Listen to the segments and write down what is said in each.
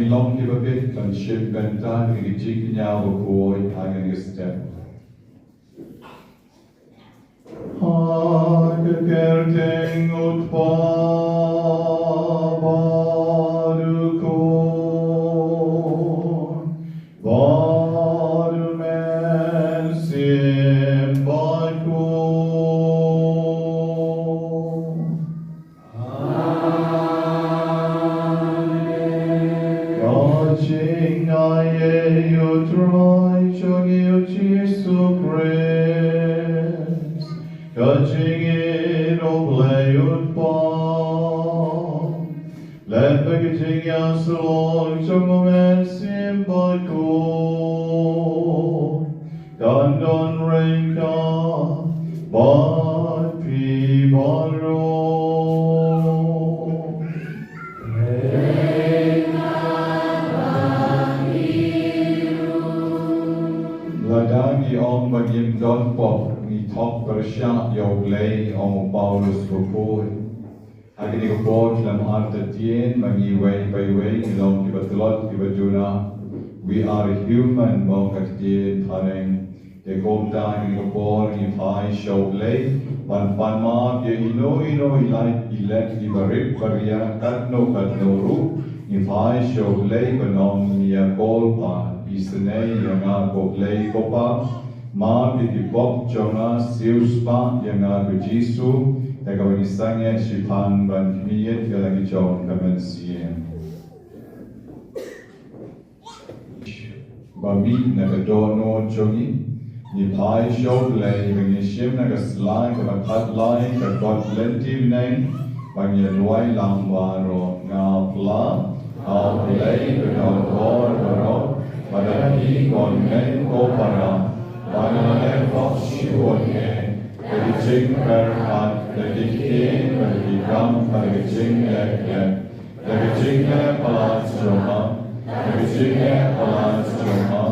Long give a bit and ship and time in the chicken now boy hanging a step. Gerting ut varu men sim We are human, Mokatien, Tanning, the Gomdang, the born, if I show lay, one Panma, the Ino, elect, Ibarik, Baria, Katno, Katnoru, if I show lay, Banom, Nia Golpa, Isane, Yanga, Goplay, Kopa, Ma, the Bob, Jonah, Siuspa, Yanga, Gujisu, the Gawanisanya, Shipan, Ban Kmiet, Yalagijon, Kamensian. Bami nagadono chogi, ni pai show lay, when you shim nagasline, the cut line, the got plenty name, when you loy lambaro, now pla, how play, the door, but a he on men opera, when I have fox she won, the ching berkat, lagi kin, lagi gam, lagi ching lagi ching palat joma, lagi ching palat joma,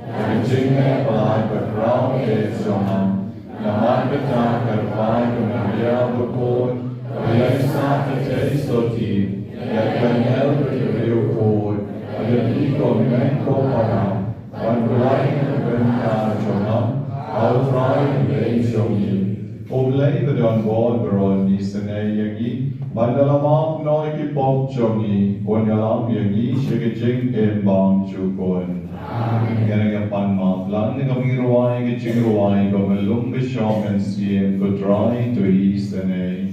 lagi ching palat berkrau joma. Naman kita kerpai kemulia berkod, kaya sa stoti, ya kanyal berkod, ada iko mengko param, wanulai benda joma, outrai lejongi. Oblei bedon wal beron ni senai yangi, bandalamam noi ki pop jongi, bonyalam yangi shigijing embang chukon. Yang yang pan maflan ni kami ruai ki jing ruai gomelum bishom and siem ko dry to i senai.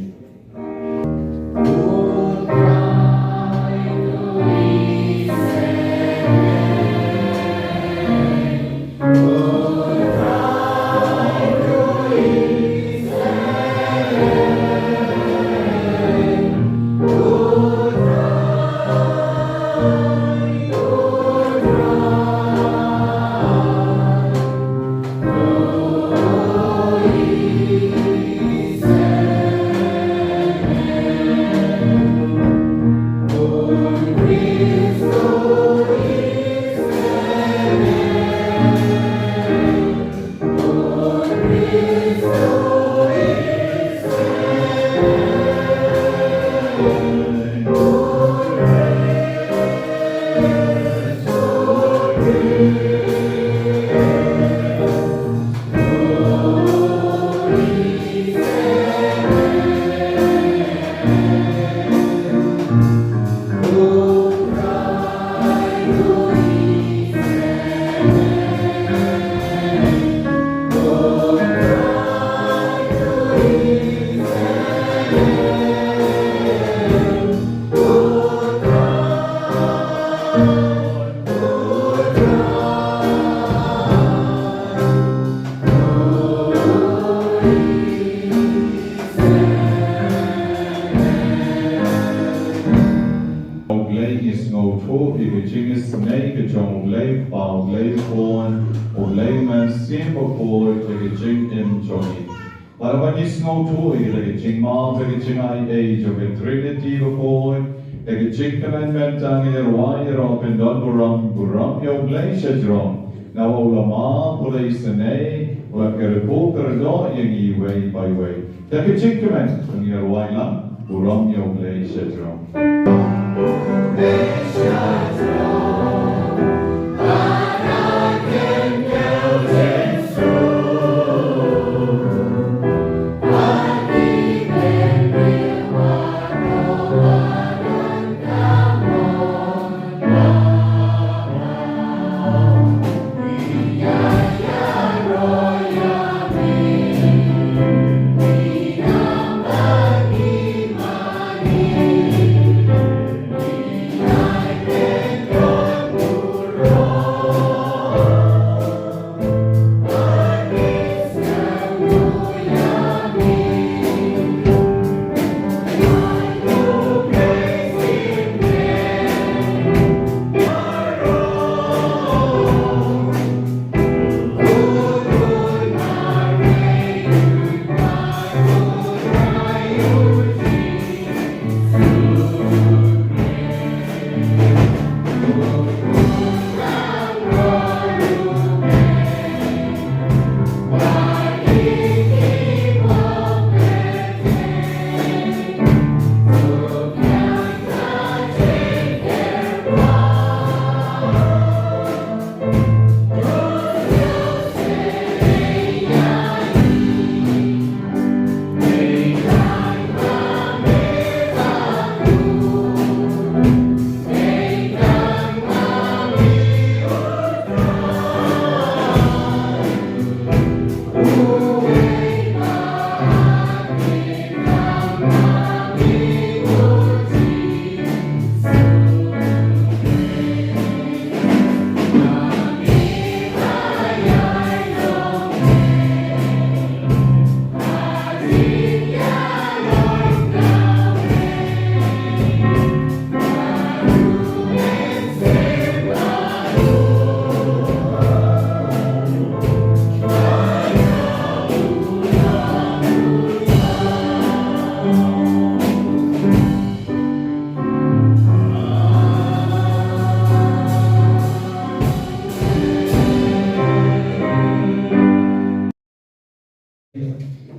Commandment ang inerway ropen don buram yung blay siya drum. Na ulama pulay sanay wala kerpo kerdo yung iway by way. Daki commandment ang inerway lang buram yung blay siya drum.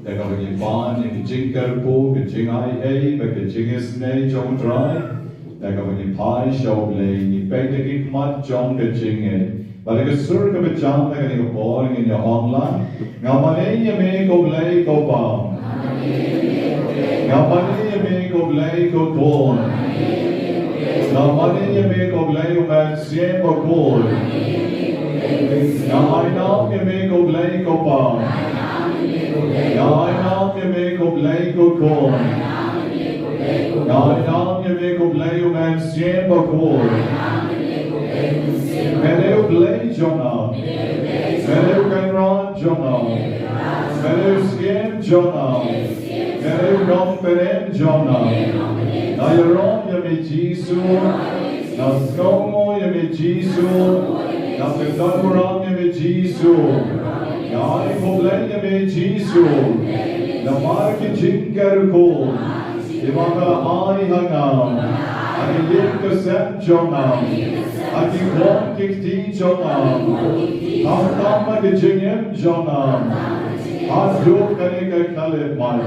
แต่ก็เป็นบ้านยังจริงกันปูกันจริงไอเอเป็นจริงสเนย์จงไตรแต่ก็เป็นพายโชว์เลยนี่เป็นตะกี้มัดจงกันจริงเองแต่ก็สุดก็เป็นจางแต่ก็นี่ก็บอกอย่างนี้ออนไลน์งานมันเองไม่ก็เลยก็บ้างานมันเองไม่ก็เลยก็โกนงานมันเองไม่ก็เลยก็เสียบก็โกนงานไอ้น้องยังไม่ก็เลยก็บ้างงานไอ้น้องยังไม่ก็เลยก็โกนงานไอ้น้องยังไม่ก็เลยก็เสียบก็โกนMeleu blei jona, meleu kanran jona, meleu skiem jona, meleu nom perem jona. Na yaron yame Jisu, na skomo yame Jisu, na pektanuram yame Jisu, na ai poblei yame Jisu, na marki jinkaruko, imanga ai hangam, ai yekasem jona. Aki klon kikti jonam, hamtama gejengem jonam, haduh kanika kalet man,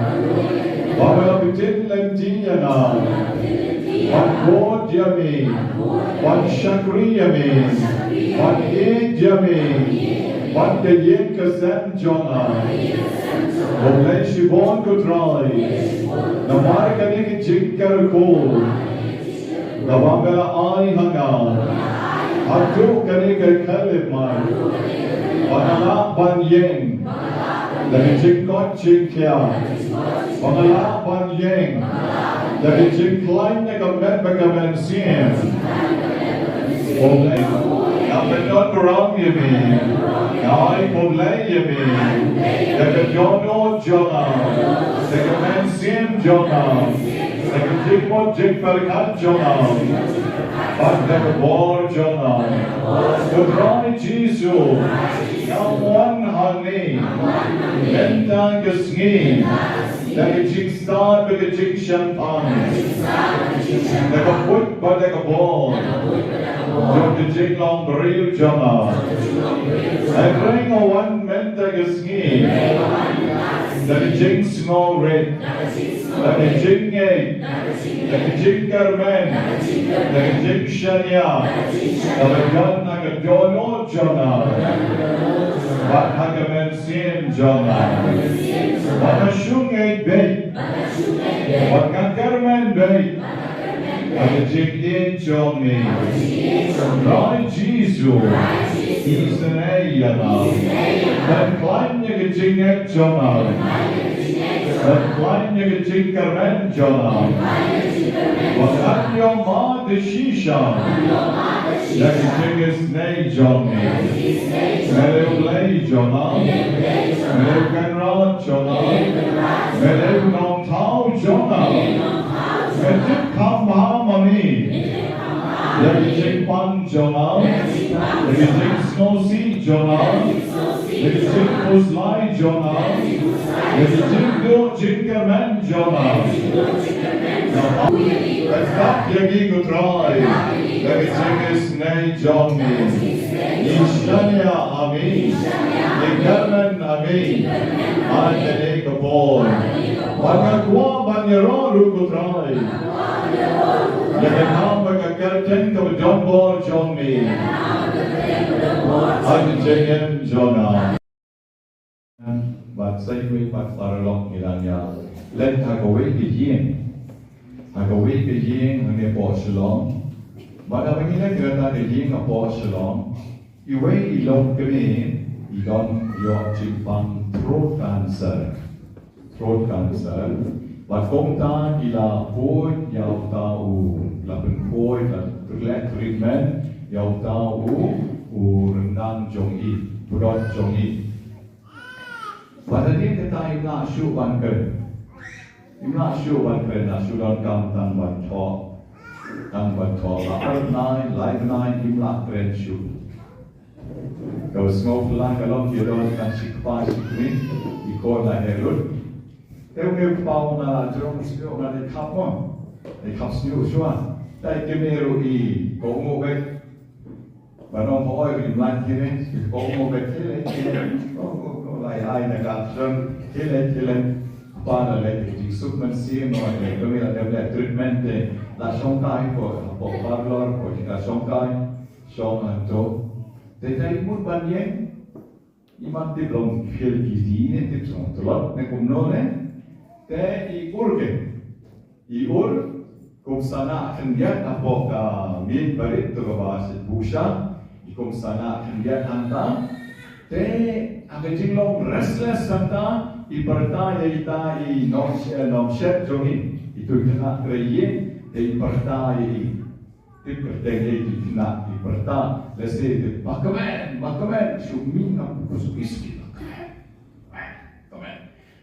babala bitin lentiyana, wan god yami, wan shakri yami, wan eid yami, wan gejeng kasem jonam, oblei shibon kutrai, namar kanika jinkar kol, Nabangala ai hangam, haduh kanika kalet man, Bangala banyeng, dari jingkot jingkia, Bangala banyeng, dari jingklain nekamen bakamen siem, Poblei, napenon berang yami, Ngai poblei yami, Dekat yono jonam, Dekamen siem jonam, Dekat jingkot jingperkat jonam, Dekat bor jonam, Kudrai Jisu, Nawan hani, Mentang kesngi, Dekat jingstar, Dekat jing champagne, Dekat put dekat bor, Dekat jing long bril jonam, Dekat wan mentang kesngi, Dekat jing small red, Dekat jing egg, Dekat jing karmen, Dekat jing shania, Dekat nagat yono jonam, Bat hagamen siem jonam, Bat shung egg bait, Bat karmen bait, Dekat jing in joni, Rai Jisu, Israelana, Dan klein dekat jing egg jonam, Dan klein dekat jing karmen jonam, Bat yoma de shisha, Dekat jing isnei joni, Meleu blei jonam, Meleu kanran jonam, Meleu nom tau jonam, Meleu kam harmoni, Dekat jing pan jonam, Dekat jing snosi jonam, Dekat jing puslai jonam, Dekat jing do jing karmen jonam. Dekat yagi kutrai, Dekat jing isnei joni, Ishania amin, Ikarmen amin, Adene kapol, Bangakwa banyaroru kutrai, Dekat ham bakakarten kabadon bor joni, Adjengem jona. Bat saywe bat farlok milanya, Len hagawe gijien, Hagawe gijien hane po shalom, Bat abangila kerana gijien apo shalom, Iwe ilong kene, ilong yo jipang throat cancer, Bat komta ila poi yaw tau, Lapen poi la treatment yaw tau, rendang jongi, pudot jongi. Pada dia kata imla syu ban ken na syu don kam tang ban tho la live nine imla kren syu kau smok lang kalong don kan sikpa sikni ikon la herut eu pau na jong syu na de kap mo de kap syu shwa dai kemeru I komo bet banong hoi imla kene komo bet kene ai nak ron kile pada le di submensi no le kami ada treatment la songkai ko parlor ko kita songkai song anto te tai mut banyen iman ti blom fil gidine ti song tolot ne kum no ne te I ur kum sana khendiat apoka min barit to ba se busha kum sana khendiat anta te agajing long restless santa iparta ita I nom shet jongin itu kena kreien te iparta I tip kerteng itu kena iparta lese te bakamen shumin am kusukiski bakamen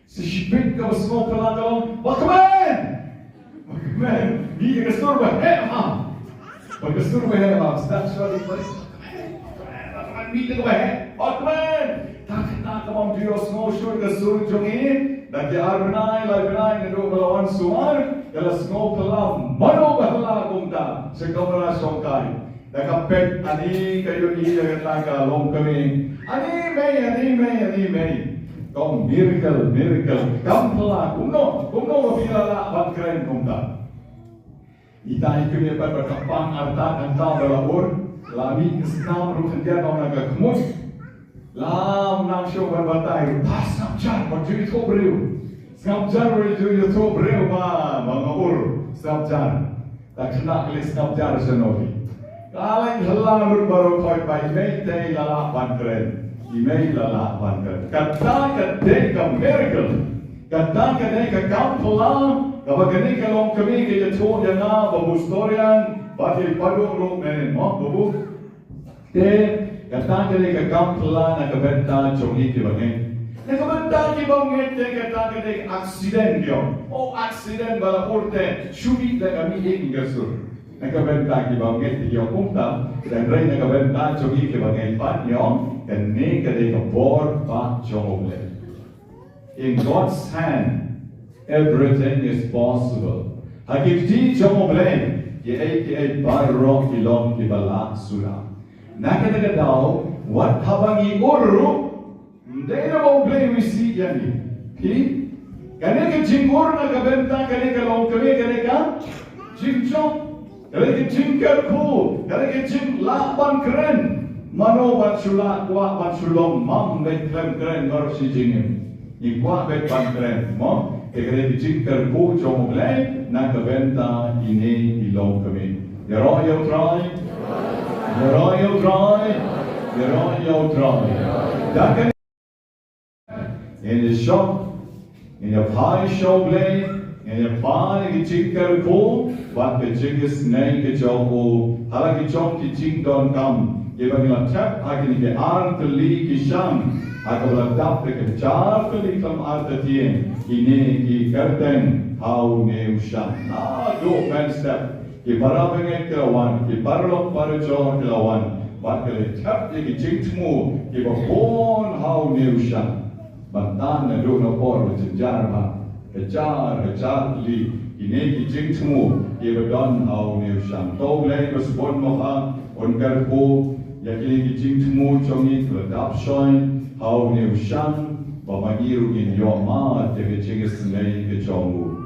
se shipin ka smo pelagong bakamen ni ke surba hema baka surba hema statually bakamen ni ke bakamen tak kamam Dios no sure ke sur jongin dan dia arbnai lai ndu balawan suar kala snow pelam mano bahala kumta sekamara songkai nakapet ani kayo iya taga long kami ani mei kom miracle kampla kumno bila bakren kumta itai kami berkapang arta kanta balabur lami islam rukhdia kau naga kemus lam nam show berbatai pas samjar berjudi tobreu samjar berjudi tobreu mga ur samjar tak kena kelis samjar senovi kaleng halalur baru koi pai mei tei lala bankren email lala bankren kata ka miracle kata ka kampula kabagani ka long kami ke to yana babu storian bati padung ro men mo babu te kata ka kampula na kabenta jongi ke bagai nakabenta ki banget te kata accident yo accident bala porte shubi da kami ingasur nakabenta ki banget yo kumta dan rai nakabenta jongi ke bagai pan yo kan ne ka bor pa jongle in God's hand everything is possible hakikti jongle ye barro kilom ki bala sura nakata daw what habangi uru they don't play we see yani ki kane ke jingor na kabenta kane ka long kane ka jingchong kane ke jingker ku kane ke jing la ban kren mano ban shula kwa ban shulom mam be kren gor si jingim ni kwa be ban kren mo ke kane ke jingker ku jongle na kabenta ine ilong kame yo try that in the shop, in the pie show blade, in the pie ki chinkar ko, what the ching is name ki choko, hala ki chong ki ching don kam, ye bangla tap, I can get arm to li ki sham, I can adapt the char to li kam arta tien, ine ki garden, how ne sham, do man step. Ki barabenge kilawan, ki barlok barjo kilawan, bakal tap ki jingtmu, ki bahon how neushan, bantan na do na por jenjar ma, kejar li, ine ki jingtmu, ki badon how neushan. Tau lei basbon moha, on karpo, yakili ki jingtmu chongi keladap shoin, how neushan, bamangiru in yoma, tege jingis nei ke chongu.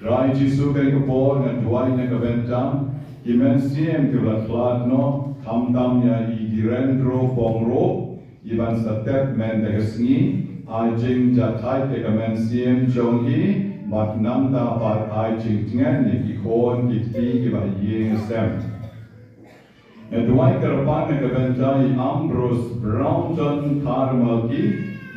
Rai Jisu kay kapor na duway na kabenta, imensiem kiblatlat no, kamdam ya idirendro bongro, iban sa tet men dagasngi, ajing jatay te kamensiem jongi, matnamda pat ajing tingen ni ikon kiti kiba ying sem. Na duway karapan na kabenta I Ambrose Brownton Carmelki,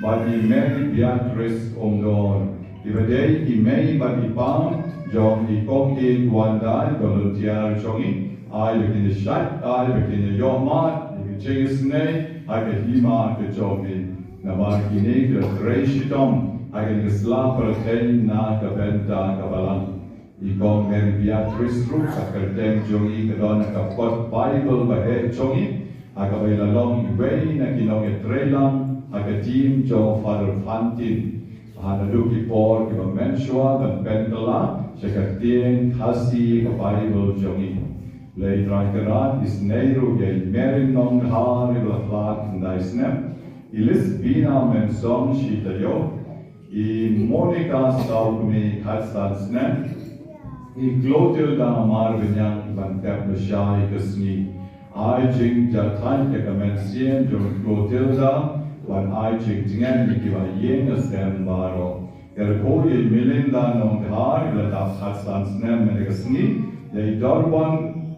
badi Mary Beatrice Omdor. Ibadai imei bagi pam jong ikong in wandai volunteer jongi ai bikin shat ai bikin yomat bikin cengisne ai hima ke jongi nama kini ke reishitom ai ke slapper ten na ke benta ke balang ikong Mary Beatrice Ruth akerteng jongi ke don ke pot Bible bahe jongi ai ke lalong iwei na kinong etrelam ai ke team jong Father Fantin haduh ki por ki mensua dan pentala sekartien khasi ke Bible jongi lei traikerat is neiru ye merin nong har i blatlat ndaisne Ilis bina men som shitayo. I Monica Saugmi Katsansne. I Clotilda Marvinyang Van Kaplashai Kasni. I jing Jatan Kamensian Jung Clotilda. Van I jing Dingen Nikiva Yen Astem Baro. Erkoye Melinda Nonghar Lataf Katsansne Menegasni. They Dorban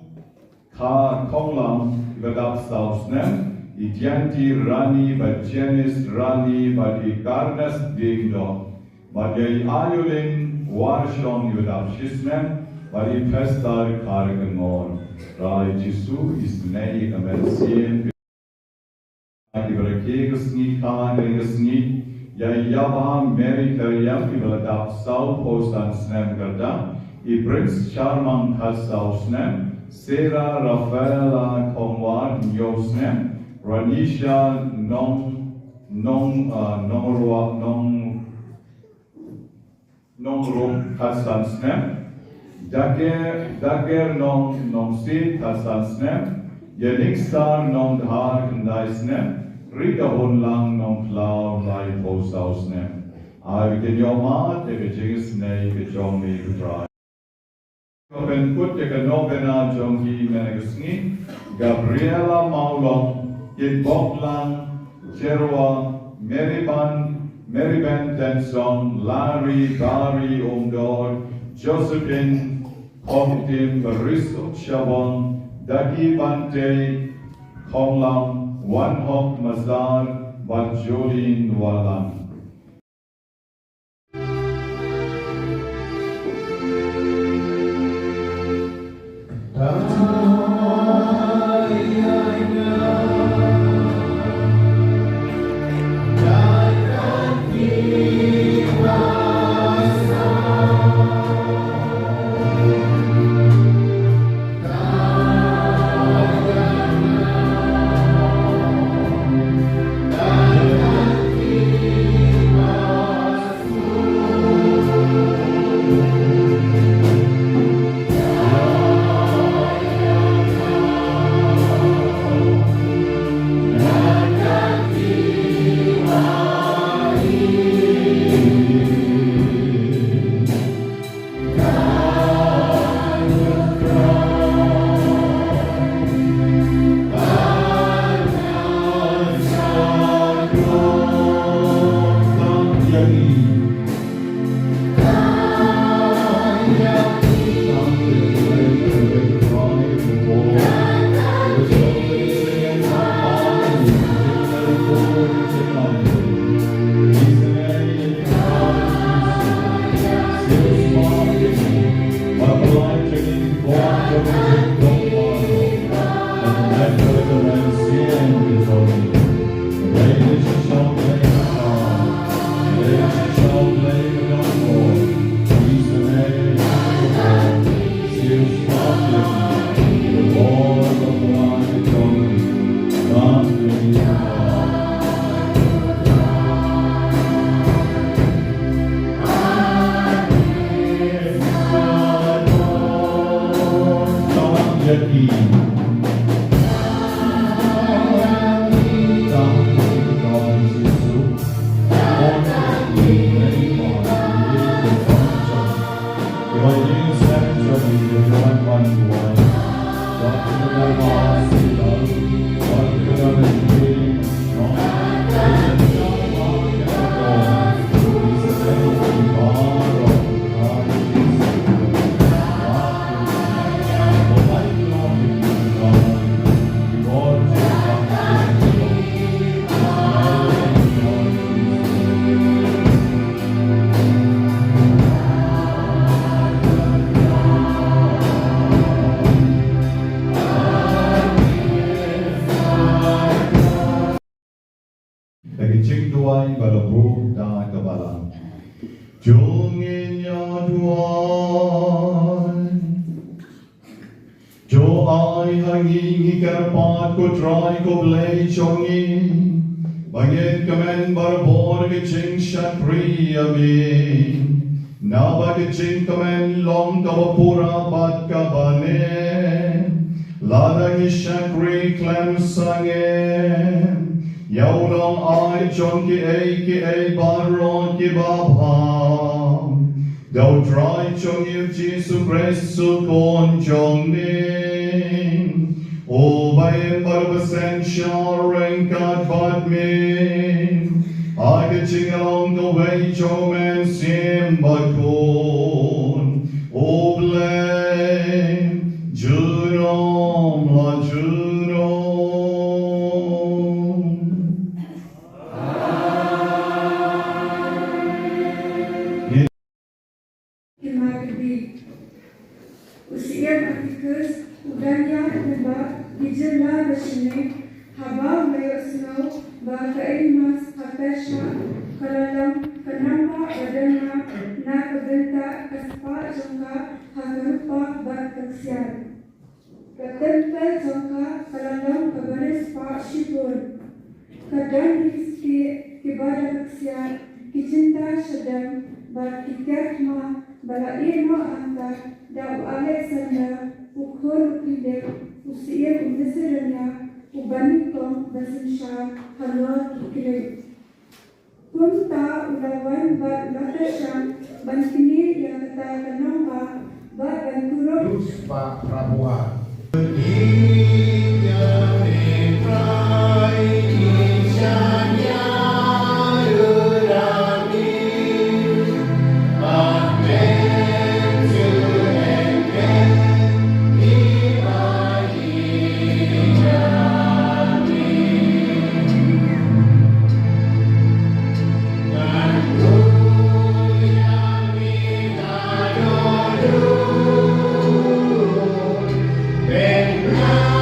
Ka Konglam Vadap Sausnem. Idianti Rani, but Jenis Rani, but Ikarnas Dingdo. But Yay Ayulin, Warshon Yudap Shisnem, but Pestar Karganor. Rai Jisu is Nei Amelsian. Ibrakegasni, Kangasni, Yayaba, Mary Karyam, Ivaladap South Post and Snem Garda, Ibrins Charman Kasau Snem, Sarah Rafaela Kongwar Yosnem. Ranisha rum Hassan Snap, Dager non Sid Hassan Snap, Yenikstar non Har Kandai Snap, Rika Honlang non Cloud Lai Posau Snap. I begin your mat, if it is nay, if John me to try. Open put the Nobena Jongi Menegasni, Gabriela Maulong. In Boklang, Jerwa, Meriban Tenson, Larry, Barry, Omdor, Josephine, Komtim, Barisuk Shabon, Dagi Bante, Konglam, One Hok Mazar, Bajolin Walang. Yau nong ai chong ki ei baron ki babam. Dau try chong yu Jesu Christu kon chong ning. O bayan barbasan sharing kat bad min. I ching along the way chong and sim bakon. O blame Junom la Junom. Usian artikus udanya neba dijela besine haba mayosno ba kaimas katesha kalalam kanamba badana na kabenta kaspa jongka hagarupa bataksian katenta jongka kalalam kabanes pa shibur kadan riski kibadaksian kicinta sedang ba kikatma bala irma anta Dau Alexander, ukur ukide, usia umesiranya, ubanikom basinsha, halor kikile. Punta ulawan ba ulatashan, bankini yang kata kanamba, ba bankuro. Pak Prabowo. Then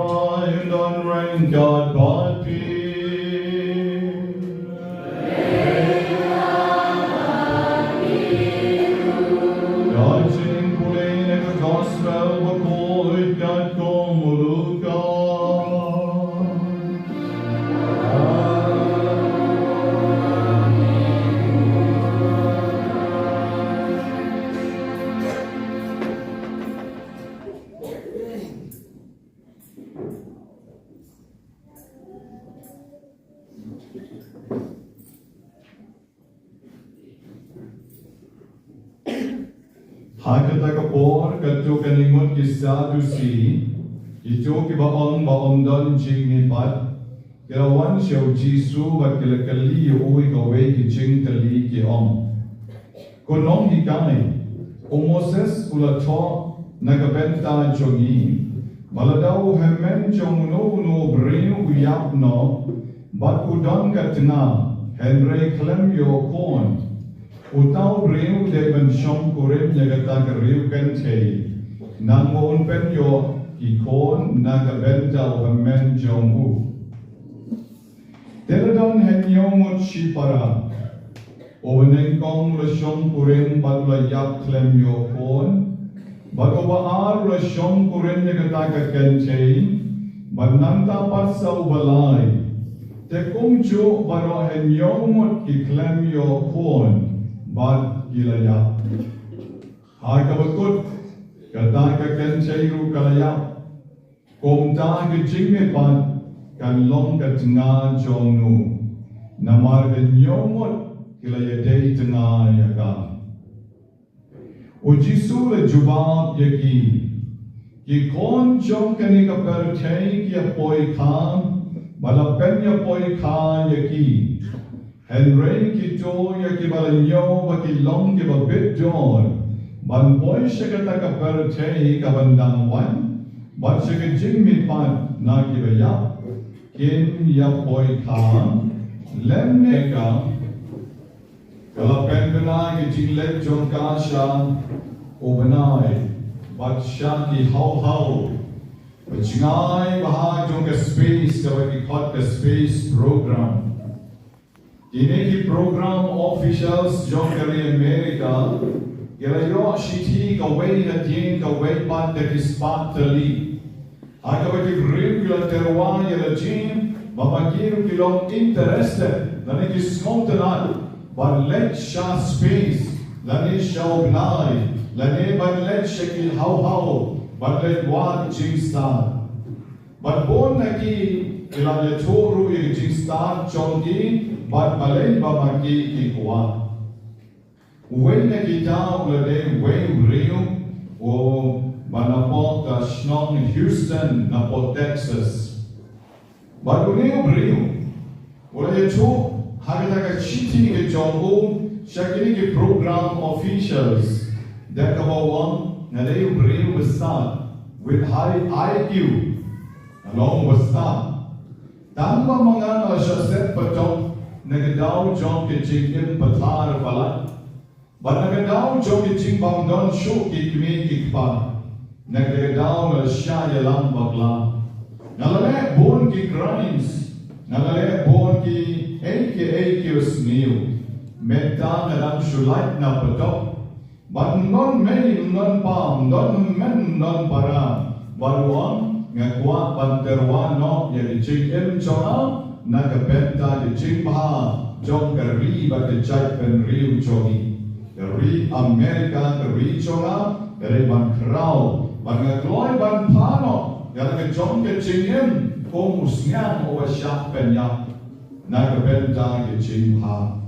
and unreign God but peace. God sing pulling in the gospel Bakhuid Nobena Banyngkong. Hakata kapor katu kaningon kisah dusi itu kiba om don jing ni pat kirawan siau Jisu bat kila kali ui kawe ki jing tali ki om konong hikai Moses ula to nagabenta jongi maladau hemen jong no breu uyap no bat udon katna Henry klem yo kon Utau breu de ben shom kurem nyagata kariu kente nangon pen yo ikon nagabenta hemen jongu Teradon henyo mot shipara Banyngkong la shom kurem batla yap klem yo kon Bagoba ar la shom kurem nyagata kente Bananta pasa ubalai Te kumcho baro henyo mot ki klem yo kon Bad gilaya. Hakabakut kata kakan cairu kalaya. Komta ke jingme bad kan long ke tengah jongnu. Namar ke nyomot kilaya day tengah yakan. Ujisu le jubab yaki. Ki kon jong kani ka pertay ki apoy khan. Balapen ya apoy khan yaki. Henry kito ya kibalanyo bakilong kibabidyon ban boy siya kataka pertay kabandang wan bat siya kajing pan na kibaya kin ya boy ka lemne ka kalapen ka na kajing ledyon ka siya ubanay bat siya ki haw bat singay bahadyon ka space kabagikot ka space program Ini ki program officials jong dari Amerika Gelayo shiti kawai natin kawai pat de kispat tali Haka bagi brim kila terwa yala jim Babagiru kilong interested Lani kismong tanat Ban let siya space Lani siya ugnay Lani ban let siya ki haw Ban let wad jing start Ban bon na ki Kila yaturu yung jing start jong ki Bat malay babagi kikuwa. Uway na kita ulade uway uriyo o manapot ka shnong Houston na po Texas. Bat uriyo uriyo. Ulade to hagata ka chiti ke jongo siya kini ki program officials. Dek kabawang na layo uriyo basta with high IQ. Along basta. Tamba mga na siya set patong Nagadaw jong kijing patar pala. But nagadaw jong kijing bangdon show kikmi kikpa. Nagadaw na siya yalang bakla. Nalale bon ki crimes. Nalale bon ki aka usniu. Meta nalang shulait na patok. But non many non pam, non men non para. Baruang ngakwa panterwa no yali kijing jonga. Nakabenta di jingbaha jong kari ba di jai pen riu jongi kari Amerika kari jonga kari ban krau ban ngakloy ban pano yang jong ke jingim ko musngang o syak penya nakabenta di jingbaha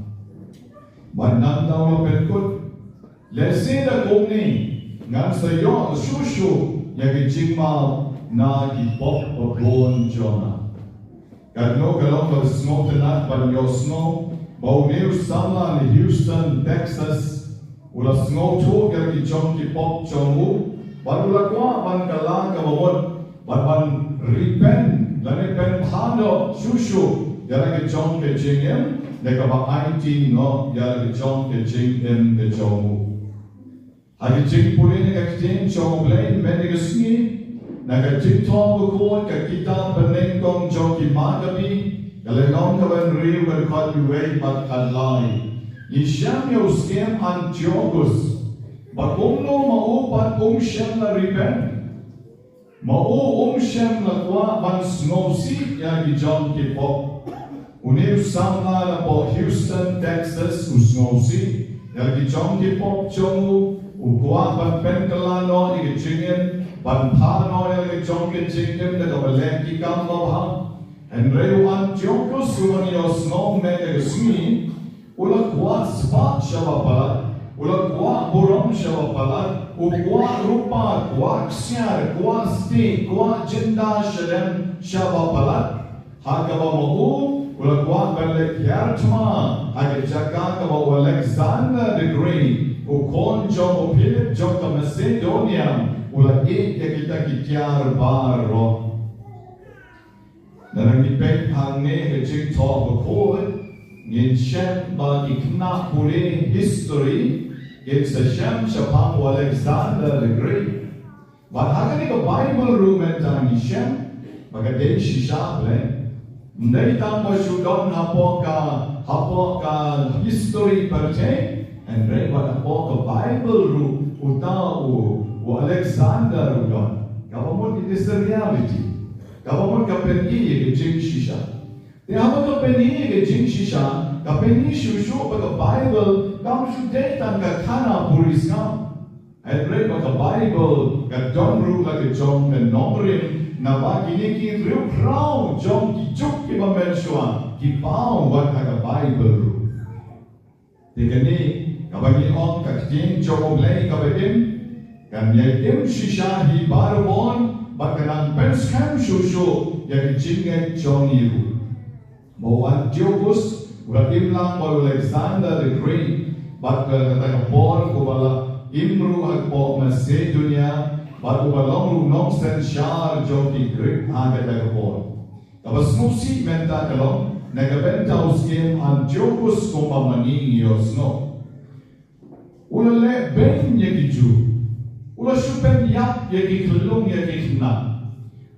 ban nandaw pen kut lesi da kongni ngan sayo susu yang jingma na ki pop bon jonga Kadno kalong ka snow tonight ban yo snow bau new sama ni Houston Texas ula snow to kaya ki chong ki pop chongu baru lakwa ban kala ka bawon ban ripen lani pen phando shushu yara ki chong ke chingem neka ba IT no yara ki chong ke chingem ke chongu hagi ching pulin ka ching chong blame medigasni Nakajitong bukod ka kita Banyngkong Joki Magabi, Galenong kawan riu kan kod yuway pagkalay. Isyam yaw skem Antiochus, Bakumno maupat siyam na riben, siyam na kwa ban snowsi ya gijong kipo. Uniw samla na po Houston, Texas, snowsi, ya gijong kipo chongu, ukwa ban penkalano igijingin, Banpano yang jongke jingkem daga baleki kambaha, Henreu Antiochus kumanios nom mega smi, ula kwa spa shawapalat, ula kwa buram shawapalat, ukwa rupa, kwa ksiar, kwa sti, kwa jinda shalem shawapalat, hagaba mau, ula kwa balek yartma, hagajaka kawa Alexander the Great, ukon jom Philip jom ka Macedonia, Ula ya kita kityar baro. Narangipek hangne kecik to bakhuid, ngin shem ba ikna pure history, ngin sa shem shapang Alexander the Great. Bahagani ka Bible room entang shem, magadeng shishable. Ndai tang masyudon hapo ka history perte, and re hapo ka Bible room utau. Alexander udon, kapamon it is the reality. Kapamon kapeni ke jing shisha. They have a kapeni ke jing shisha. Kapeni shushu pag Bible kam shuday tan ka kana purisam. And read pag Bible ka don ru la ke jong ke nomrim na ba kini ki real crown jong ki juk ki ba menshua ki pao wat ka Bible ru. Dekani kapani on ka jing jong lay kabedim. Kan yakim shisha hi barbon bakanan penskam shusho yang jinget joniru. Mau Antiochus uratim lang mau Alexander the Great bakal takapor kubala imru agpo Macedonia baru balong runong sensyar joki Greek aga takapor. Tapos nusi menta kalong nagabenta uskim Antiochus kumpamani yosno. Ulale ben yekiju. Ula shupen yak yaki kelung yaki kena.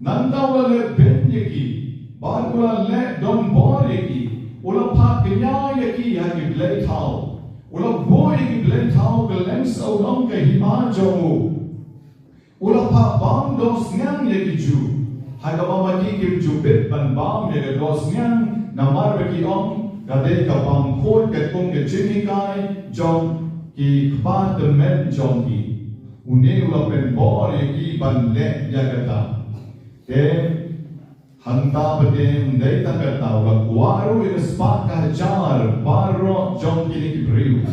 Nanda ula le ben yaki. Bar ula le don bor yaki. Ula pak kenya yaki yaki blay tau. Ula bo yaki blay tau ke lengs au long ke hima jomu. Ula pak bam dos nyang yaki ju. Haga mamaki kim jubit ban bam yaki dos nyang. Namar baki om. Kade ka bam khod ke kung ke chinikai. Jom ki kpa demen jom ki. Uni ula pen bor yaki ban le jagata. Hanta pade ndai takata ula kuaru ispat kahajar baro jong kini kibriu.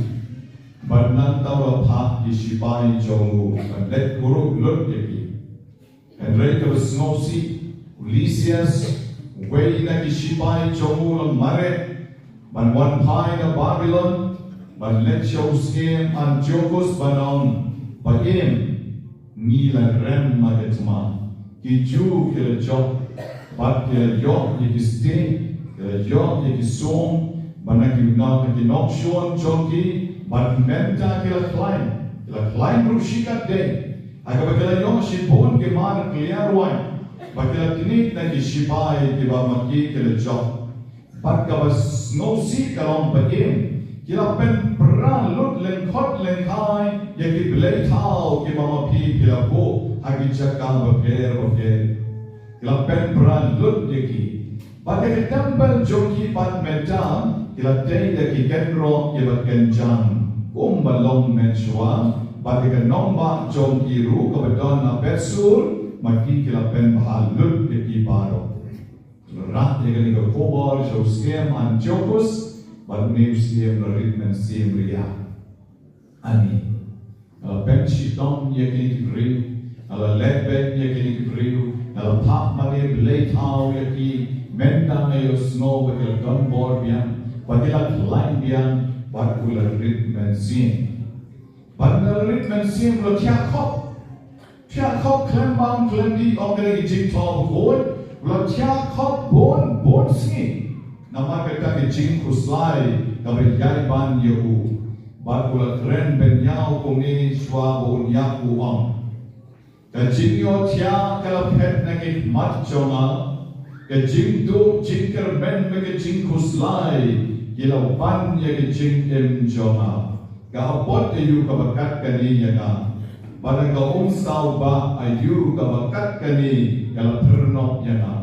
Bernanta ula pak isipai jongu let kuruk lut yaki. Henrei Snowsi Ulysses way na isipai jongu ula mare ban one pai na Babylon ban let show skim Antiochus banong Bagim nila rem magetma kiju kila job bat kila yok yaki stay kila yok yaki som banaki nak yaki nok shon jonki bat menta kila climb rushikat day aga kila yok shipon ke mar clear wine bat kila tinik na ki shipai ke ba maki kila job bat ka snow sea kalong bagim kila pen peran lut lengkot lengkai yaki belai tau ki mama pi kila bo hagi cakang berper kila pen peran lut yaki pada ke tempat joki pat metam kila day yaki kenro yebat kenjang balong menshua pada ke nombak joki ru kebetulan na besul maki kila pen bahal lut yaki baro rat yaki ke kobor show skem Antiochus but names siem no ritmen siem ria. Ani. Ben shitom yaki kibri, ala lebet yaki kibri, ala pap mane blade how yaki menta mayo snow with gun board bian, padila climb bian, but ula ritmen siem. But the ritmen siem lo tiakop klembang klemdi ogre jing top gold, lo tiakop bon siem. Nama kata ke jing kuslai kabel yai ban yehu bat kula kren ben yau kumi shwa bon yaku om Kajing yo tia kalapet na kit mat jonga. Kajing do jingker men me kajing kuslay. Kila pan ya kajing em jonga. Kahapot ayu kabakat kaniya nga. Pada kaum saw ba ayu kabakat kani kalapernok ya nga.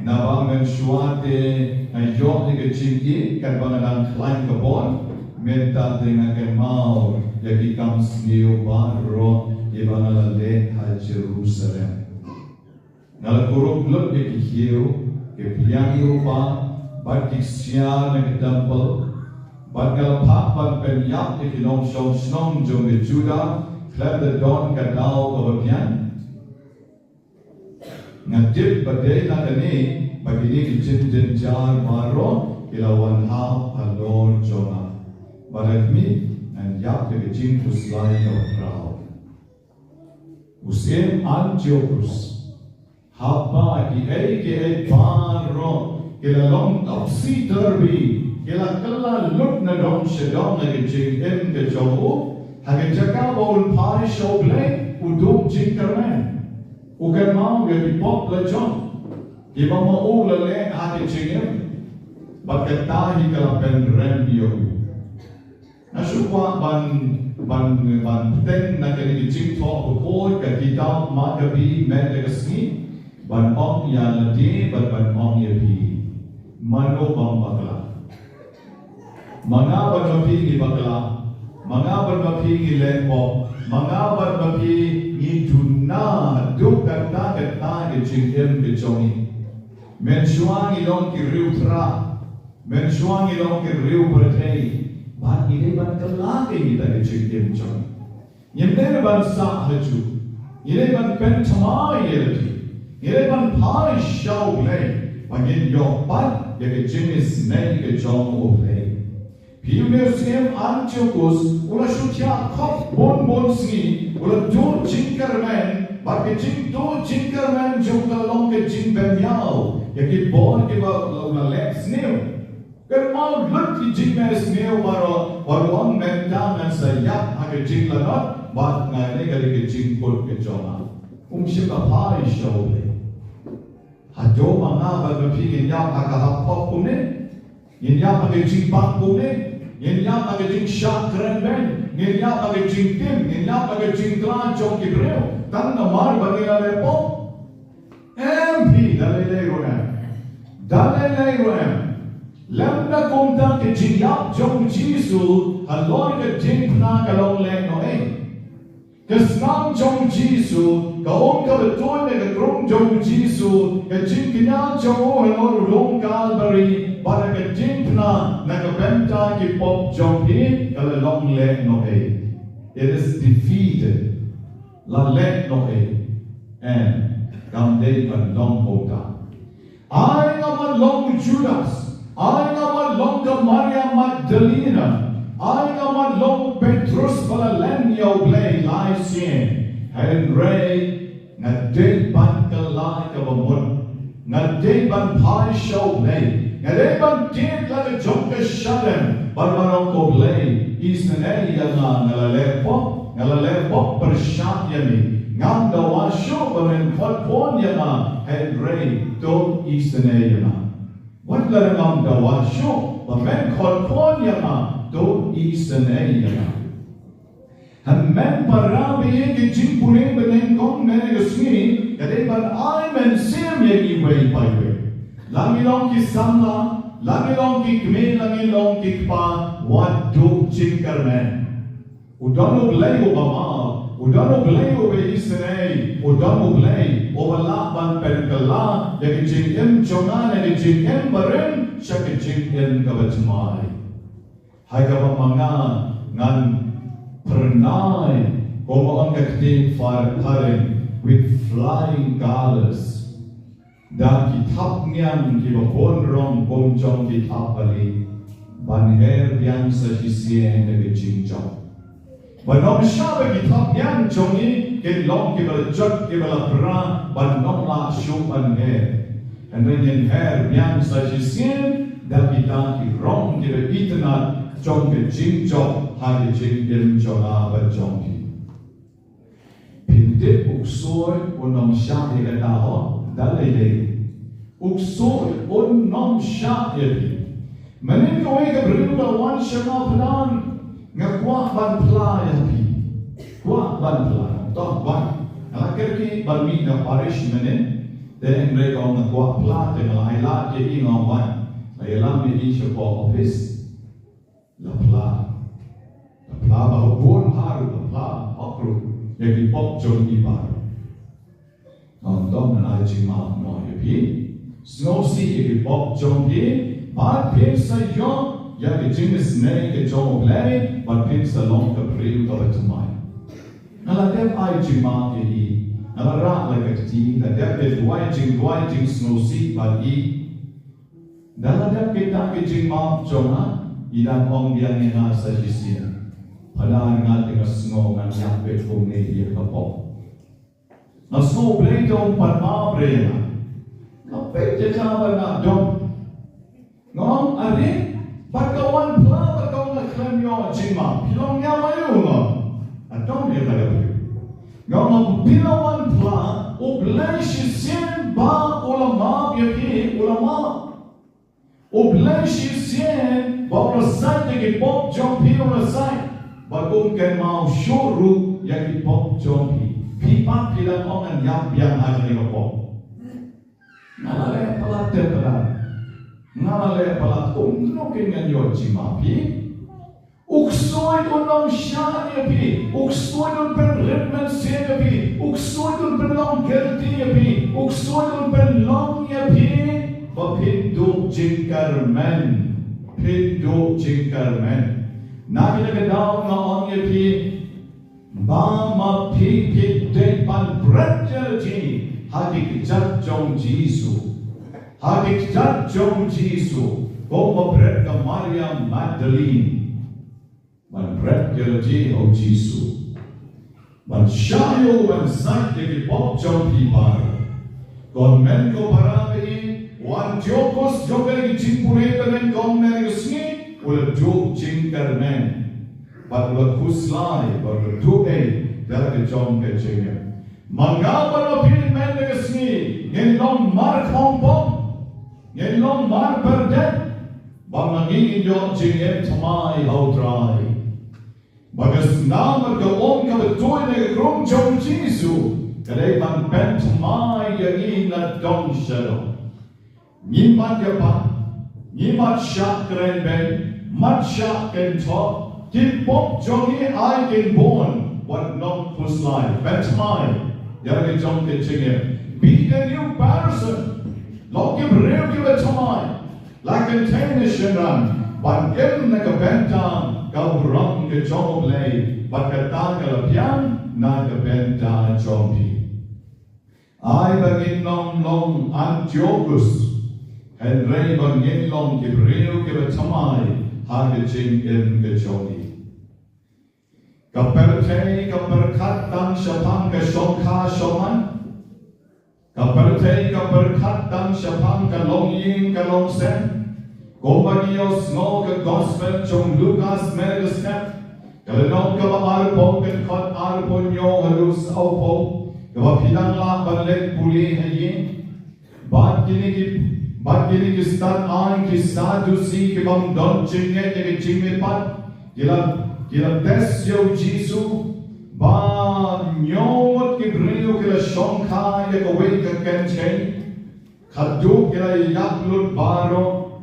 Nabangan suate ayok ni kajing kan bangan klain kabon. Menta dengan kemau jadi kam sniu baro di bangal le ha Jerusalem. Ngal kuruk lut di hiu ke piang Eropa batik sia na temple bagal papan penyap di kinong song jong di Juda klab the don kadau kabapian ngadip badai na kani bagini kijin jar baro ilawan ha alor jona. But me and Yap the Jim to slide of crowd. Usem Antiochus. Hapa ki aka Paro, Kilalong Topsy Turvy, Kilakala look na dom shadong like a jing in the joe, Hagajaka pie show play, Udum Jinkerman, Ugamam will be popular John. Give him all a land had a jing, but the Tahi Kalapen Rembio. Nasukwa ban ten na kani jing talk before ka kita magabi medagasi ban ong ya lati ban ong ya bi mano bang bakla mga ban mapi bakla mga ban mapi lepo mga ban mapi ni tunna dukata kata ke jing ke choni mensuang ilong ki riu tra mensuang ilong ki riu bertei But ini ban kelaki kita kecil jom. Ini ban sah haju. Ini ban pentamai lagi. Ini ban pai show play. Bagi yo ban ya kecil snake kejong play. Piunes game Antiochus ula shutya kop bon sini ula do jinkerman. Bagi jing do jinkerman juga long kecil benyau. Ya ki bon kita ula lex new. Kerana lut jing mes neo waruang mentang dan sayak agak jing lanot bat ngai kali ke jing put ke joma. Siapa pai show le. Haduh mana bagi pingin yang agak hapok pune, yang agak jing bang pune, yang agak jing syak keren ben, yang agak jing tim, yang agak jing klan jong kibreu. Tan namar bagi lepo. MP dalai roem. Lambda kumta ke jiyap jong Jisu halor ke jimpna kalong leng no Kesnam jong Jisu kaong ka betul ke krong jong Jisu ke jinkina jong halor long Calvary para ke jimpna na ke benta ki pop jong pi kalong leng no It is defeated. La leng no and kam day ban long hota. I am long Judas. I am long Maria Magdalena. I am long Petrus Balalenyo play Lycian. Henry Nadei ban kalai kabamut. Nadei ban pai show play. Nadei ban tit like a jonka shadem. Barbarong ko play. Isnane yana ngalalepo bersyakyami. Ngam dawa show bamen kwatpon yana. Henry do isnane yana. What la ngam dawa show, but men called Ponyama, do Eastern And men parabi ke jimpune Banyngkong menegasmi, kade ban I men sim yegi way by way. Langilong ki samla, langilong ki kme, langilong ki kpa, what do jinkar men? Udano blay Obama, udano blay over Eastern udano blay over laban perkala, yagi jinkem chongan yagi jinkem baren, shaki jinkem kabachmai. Hai kabamanga ngan pernai como ang kakting farparin with flying colors. Dan kitab niyan kibapon rong bomjong kitab bali banher biang sa hisien na gijingjong. Banom siya ba kitab niyan jongi kinlong kibalajot kibalapra banom la syupan her. And when yin her biang sa hisien da kita kirong kibagitanat jong gijingjong hagi jingdim jonga ba jongki. Pindit uksoy unong siya ikataho dalay uksoy unong siya iti manin ko ay kabrilu na wan siya nga plan nga kwa ban playa pi kwa ban playa toh ban alakir ki balmi na parish manin then mereka nga kwa playa nga ailat ye ingaw ban ailam ni siya po office la playa bahwa buon haru la okru yang dipop jong ibar nonton na aji ma mo yepi snow si yang dipop jong pi bar pin sa yo yang dijinges nei ke jong play bar pin sa long ke priu to betumai ala dem aji ma ye ala ra la ke ti da dem de duai jing snow si bar i dalam dem kita ke jing ma jong ha idan ong biang nga sa jisian pada nga tinga snow nga nyampe kung ne iya kapok. Na snow play dong panma brena. Na pekte kama na dong. Ngong ari bakawan pla bakawan klemyo jima pilong nya mayu nga. Atong ne kada pi. Ngong pilawan pla oblay sien ba ulama yaki ulama. Oblay sien ba rasay ke pop jong pilo rasay. Bagong kan mau syuru yang dipop jompi pipa pilang ongan yang ada di kopok ngalale pelat terpelat ngalale pelat nukin yang yoji mapi uksoy unong syah pi uksoy un penritmen sen pi uksoy un penlong gerti pi uksoy un penlong pi bapinduk jingkarmen pinduk jingkarmen Nabi nak daw nga on yepi ba ma pi de pan bretjelji hadik jat jong Jisu ko ma bret ka Maria Magdalene man bretjelji o Jisu man shayo wan sat de pop jong pi bar kon men ko parabi wan jokos jogel jimpure ten kon men sni Ula duk jingkarmen, but ula kuslai, but ula duke, dalam jom ke jingem. Mangapa lo pil men negesni, ngelong mar kompom, ngelong mar berdet, bangangin yo jingem tamai hautrai. Bagas nama ke om ka betul negrom jom Jisu, kadai man ben tamai yang na dong shadow. Nimat ya pa, nimat syak keren ben. Matsha can talk, keep pop jongi I can born, what not push life, that's mine. Yagi jong ke chingem. Be a new person. Log give real give a time. Like a tennis run, but gem like a benta, go wrong ke jong play, but the tagal pian, not a benta jompi. I begin long Antiochus, and Raymond yin long give real give a tamai. Hage jingem ke jongi. Kaperte kaperkat tang syapang ke shongka shoman. Kaperte kaperkat tang syapang ke longying ke longsen. Kompanios no ke gospel jong Lukas mergeskat. Kalau ke arpong ke kot arpon yo halus aupo. Kalau pidang lah balik pulih hayi. Bat kini kistan an kisah dusi ke bang don cingge ke cingge pat kila tes yo Jisu ba nyomot ke brio ke la shongka ya ke wei ke kenche haduh ke la yaklut baro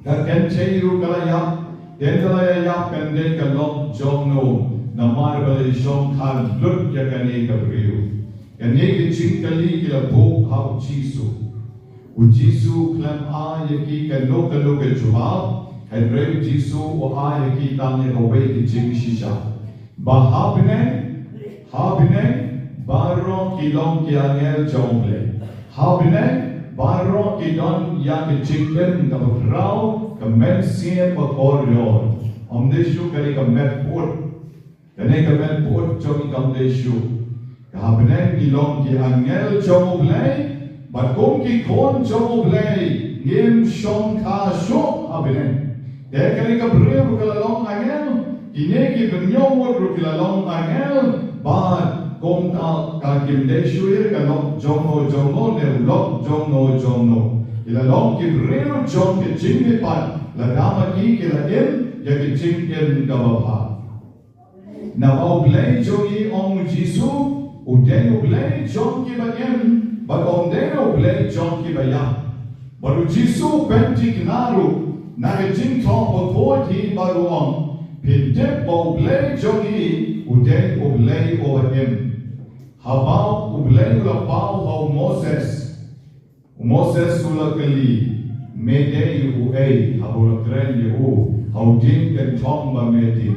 ke kenche ru ke la yak dendala ya yak pende ke lok jongno namar bale shongka lut ya ke ne ke brio ke ne ke cingkali ke la bo hau Jisu U Jisu klam a yaki ka no ke jawab and reu Jisu o a yaki tang ya away ki jing shisha ba habine baro kilong ki angel jongle habine baro ki don ya ki jingden ka brau ka men sie pa koryor amdeshu kali ka met port kane ka met port jongi ka amdeshu ka habine kilong ki angel jongle But kung ki kon jong play ngim shong ka shok abinen. Dahil kani ka breo kalalong angel, kine ki benyong ru kalalong angel, but gom ta ka kim de shuir ka lok jong no ne lok jong no ila lok ki real jong ki jing ni pan la dama ki ki la em ya ki jing em ka ba pha na au blai jong yi ong jisu u de u blai jong ki ba em ba ong de u blai jong ki ba ya baru jisu benti kinaru na ke jing thong ba po thi ba ruang pinte ba blai jong yi u de u blai o em habau u blai la pau hau Moses ula kali medei u ei habula kreli u hau din kan thong ba meti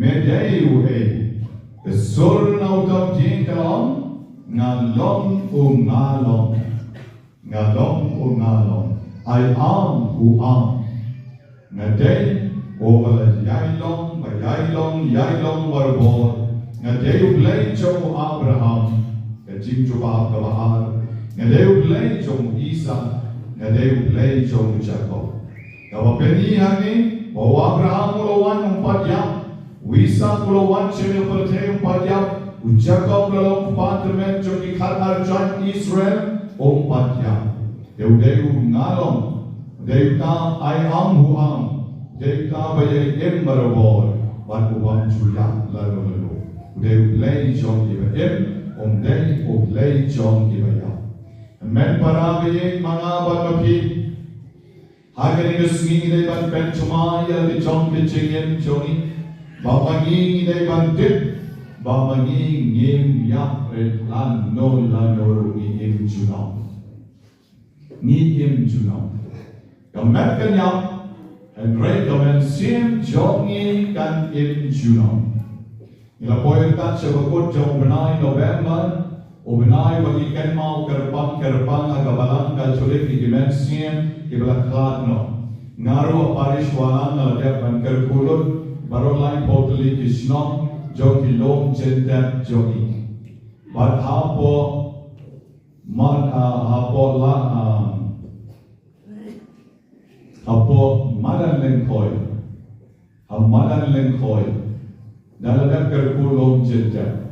medei u ei the sur na utau din kalom ngalom I am who am ngadei o bala yailong barbor ngadei u blai chong Abraham ke jing chuba ka bahar ngadeu blai jong Isa ngadeu blai jong Jacob kawa peni hani bawa Abraham ulawan umpatya Isa ulawan chene perthe umpatya Jacob ulawan patremen jong ikhat arjan Israel umpatya deu ngalong deu ta I am who am deu ta bayai em barabor wat ubam juya lalu deu blai jong em dei blai jong ibaya men parabe mga bagapi hagani ngi dei ban pen chuma ya di jong ke chingen jongi bapangi dei ban tip bapangi ngim ya lan no ngi im junam kamet kan ya and rei kamen sim jongi kan im junam ila poin ta sebut jong benai November Ubenai bagi kenmau kerpang agabalang kalculik di dimensian kiblat kladno ngaru parish walang ngadep ban kerkulut baru lain potli kisno joki lom centep joki bat hapo madan lengkoi dalam kerkulom centep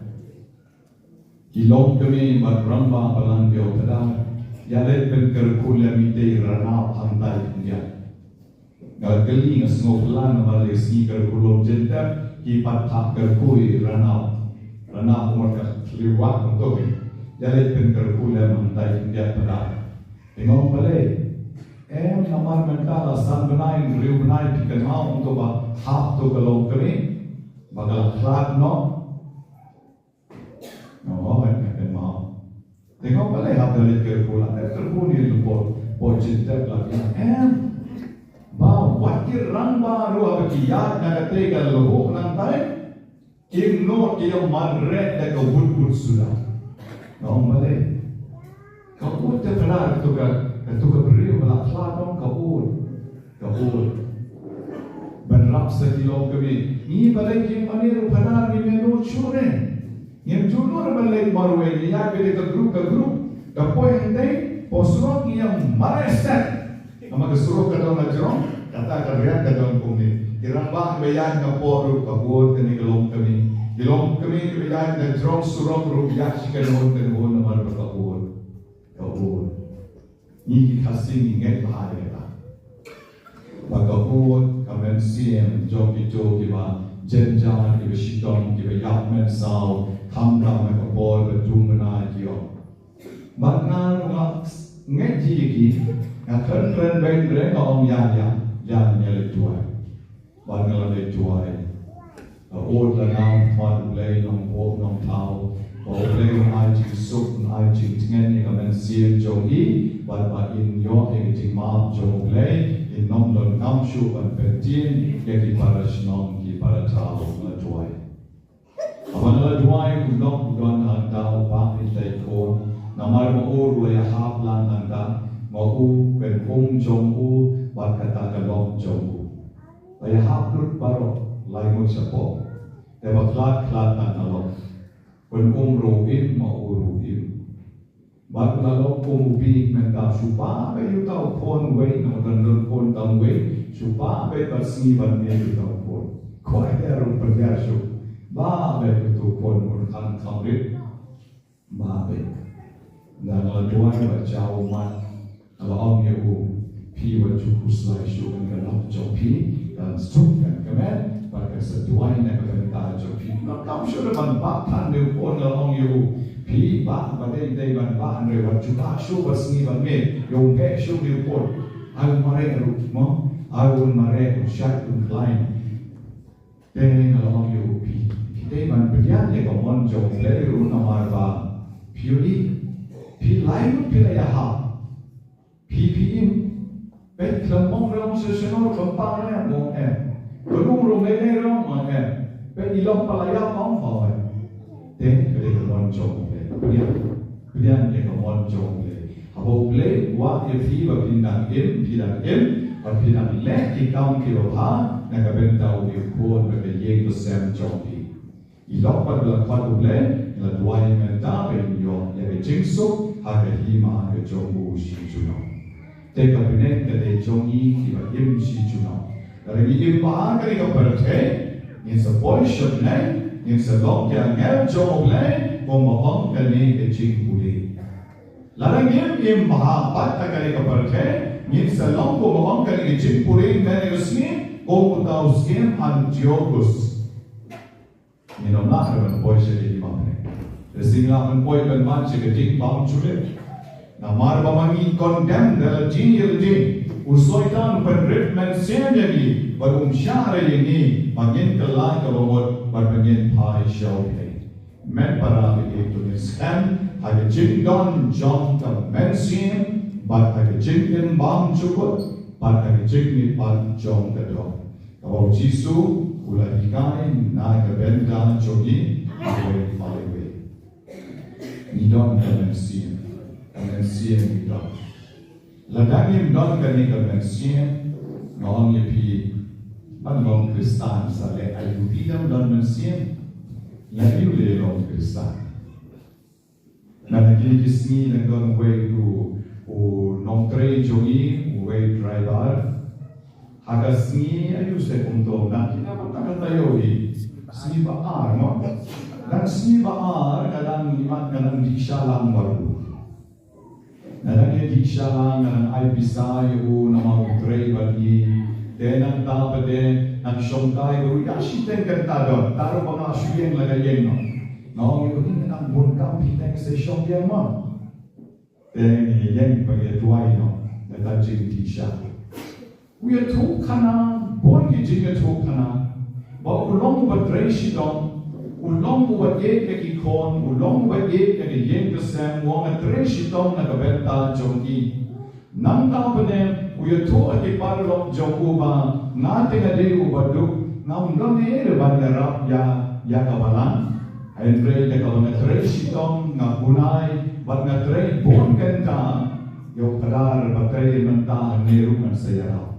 Kilom kami berramba palang kau pada Yalet berkerkulah mitei ranau hantai dia Galgali ngasngoplan Malaysia kerkulom jentap Kipat tak kerkui ranau umur keliwat untuk Yalet berkerkulah hantai dia pada Tengok balik namar mentala san benai riu benai dikenal untuk hak tu kalau kami Bakal klat no Tengok balik hab dari kerkulan kerkuni lupa pojitep lagi wakil rang baru abakiyat nagate kalau nantai kim no kilo marret dak wud sudah ngom balik kau te benar tu ka beri balak kladong kau berap sekilo kami ni balik kim manir benar ni menu chure yang junur balik marway niya bili ka grup kapoy hindi posrok niyang marestet ang magasurok ka daw na jirong kata ka daw kumi kirang ba bayan ka poro kabud kilom kami bayan na jirong surok rubiyak si kalon naman ba kabud ni kasing ingay bahaya ka pagkabud kamen siyem joki ba jenjan iba shitong iba yakmen sao Hamdam ak bol berjumna jiyo. Batna ngai ji nga kren ben ong yan le tuai. Batna le tuai. Old la nam fan play long walk long tau. Play ai ji sup ai ji tingen ni men sien jong hi bat in yo ting ma jong play in nom lon nam shu ban petin ye ki parash nom ki para tau la tuai. Apabila duai kudok anda bakyndai kon namar mo ya haplan anda mau ben jong bat kata kalom jong ya haprut baro lai mo sapo te batlat nalok ben ruim mau ruim bat nalok bi menta supa be utau pon we no dan pon tam we supa be pasni ban ne utau pon ko era un pergaso ba be tu pon un kan kamrit Babe. Dan kalau tuan baca umat, kalau orang yang pi wajib kuslai syukur kalau jopi dan sukan kemen, pada setuai nak berkata jopi. Nak kamu sudah banpan dia pun kalau orang yang pi bah badai banpan dia wajib syukur seni banme, yang pek syukur dia pun. Aku marah rumah, aku marah syak lain. Dan kalau orang yang pi man berjaya kawan jom lagi rumah marba. Pili lain pila ya ha PPM bet kelompok orang sesuatu kelompok ni mau belum rumai orang bet ilok palaya mau bawa deh kerja kawan jom kemudian dia kawan jom Habau boleh buat dia bakyndai bakyndai leh di kaum kiroha nak bentau dia pun berjaya bersama jom ilok pada boleh la duai menta ben yo ya be jingso ha be hima be jongu shi juno te ka bene ke de jongi ki ba yim shi juno la ri im ba ka ri ka par the in sa boy shot ne in sa lok ya ngel jo le ko ma hong ka ne ke jing puli la ri im ba ba ta ka ri ka par the in sa lok ko ma hong ka ne ke jing puli ne ne usni ko ta uskim an jiogus ni no na ka boy shi di ma Sehingga menpoy berman seketik bang culik. Namar bamangi condemn dalam jinil jin. Usoitan penrip mensian jadi berumsyar ini bangin kelai kebawat berbangin pai syauhi. Men para itu niskan ada jin don jom ke mensian, bat ada jin yang bang cukup, bat ada jin ni pan jom kedua. Kalau Jisu ulah ikai naik ke benda jogi, awal awal. Ni don kemensian ni don. Ladang don kani kemensian, ngong ye pi, ngong Kristen sale ayu bidam don mensian, lalu le ngong Kristen. Nanti kisni ngong way tu, nong tray jogi, way driver, hagas ni ayu se untuk nanti apa tak tahu ni, sini baar no. Dan sini baar kadang imat kadang dikshalang baru. Kadang dia dikshalang kadang ay bisay nama utray bagi. Dan ang dapat din ang syongkay baru yashi ten kantado. Taro mga asyuyeng lagayen no. No yung ang bunkam piteng sa syongyeng mo. Dan yang bagi tuay no. Natajing diksha. Uya tu kana bon gijing tu kana. Ba ulong batray sidong. Ulong buat ye ke ikon, ulong buat ye ke yen kesem, wong atre shitong na kabenta jongi. Nang tao pene, uya to ati parlok jongu ba, ngate ngade ubaduk, ngam ngane ba ngarap ya kabalan. Andre de kabalan atre shitong ngapunay, bat ngatre bon kenta, yo kadar batay menta neru man sayarap.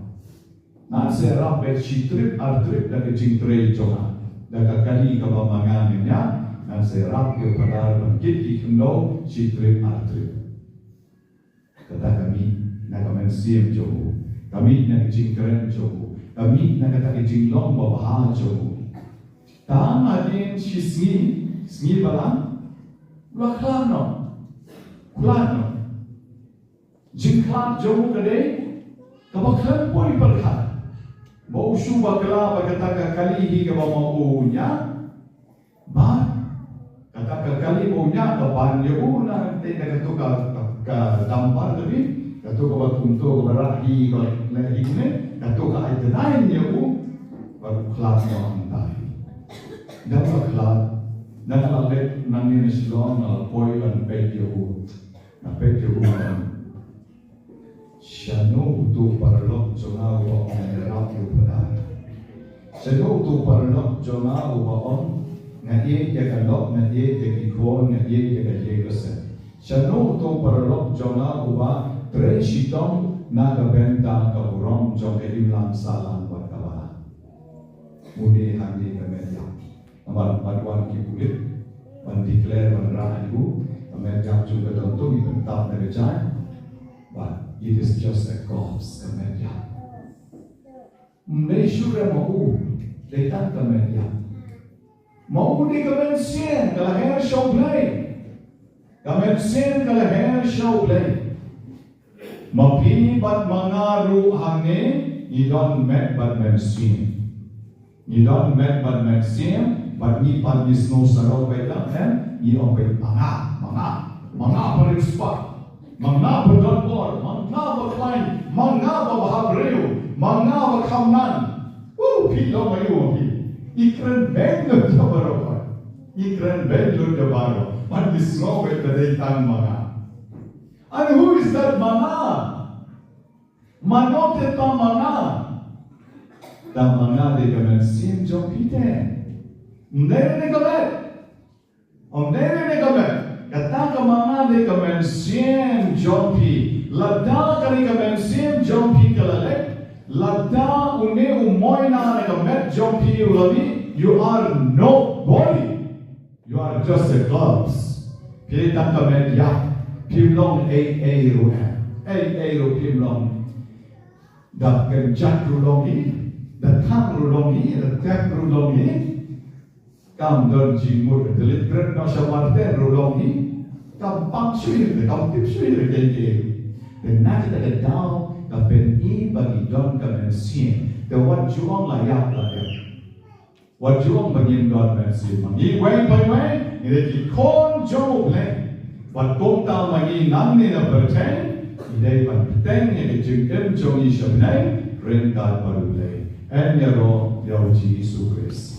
Na sayarap bet shitrip artrip na kejingtre jonga. Daga kali kabamangan niya dan serap yo padar bangkit ikno si trip artrip. Kata kami nak mensiam jogo, kami nak jingkeren jogo, kami nak kata jinglong babaha jogo. Tama din si sni balang, klano, jingklan jogo kade, kabaklan pun iperkat. Mau syubah kelapa kata kali hingga maunya, bah kata kali maunya kapan dia pun nanti nak ke dampar tadi, kata ke untuk berahi ke lagi ni, kata ke itu lain dia pun baru kelas orang dah kelas, dah lalu nanti Islam poin dan pejauh Shano tu parlok jonga wa on rap yu pada. Shano tu parlok jonga wa on ngaye ya kalok ngaye ya ikon ngaye ya jegose. Shano tu parlok jonga wa tre shitong na kabenta ka urong jong ke imlam salam wa kabala. Mudi handi kameya. Amar padwan ki kulit pan declare pan rahayu kameya juga tentu dibentak dari jai. But it is just a God's command. Mesure mau letak command. Mau di kemensian kalau hanya show play. Kamen sin kalaher show play. Mapi bat mangaru hangne, you don't met but men sin. You don't met but men sin, but ni pat ni snow sarau baita kan, ni opai manga parispa. Manga berdor, manga berklaim, manga berhabreu, manga berkamnan. Pilo mayu pi. Ikran benglo jabaro. Ikran benglo jabaro. Man disno be bedaitan manga. And who is that manga? Manote to manga. Da manga de kamen sim jopite. Nere ne kamen. Nere ne kamen. Kata kamanga de kamen sim jompi, lada kari kamen sim jompi kalalek, lada une umoina ne kamen jompi ulami. You are nobody. You are just a clubs. Pilih kamen ya, pimlong a ro pimlong. Da kenjat rulongi, da tang rulongi, da tek rulongi. Kam don jimur delit kren no shawarte rolongi kam pang shui kam tip shui ke then nati ta down ka pen I bagi don ka men sin the what juong la yak la what juong bagi don men sin mangi wei pai wei ni ki kon jo le what kong ta magi nang ni na perten idai pan teng ni jing em jo ni shamnai ren ka paru le en yaro yau ji Yesu Christ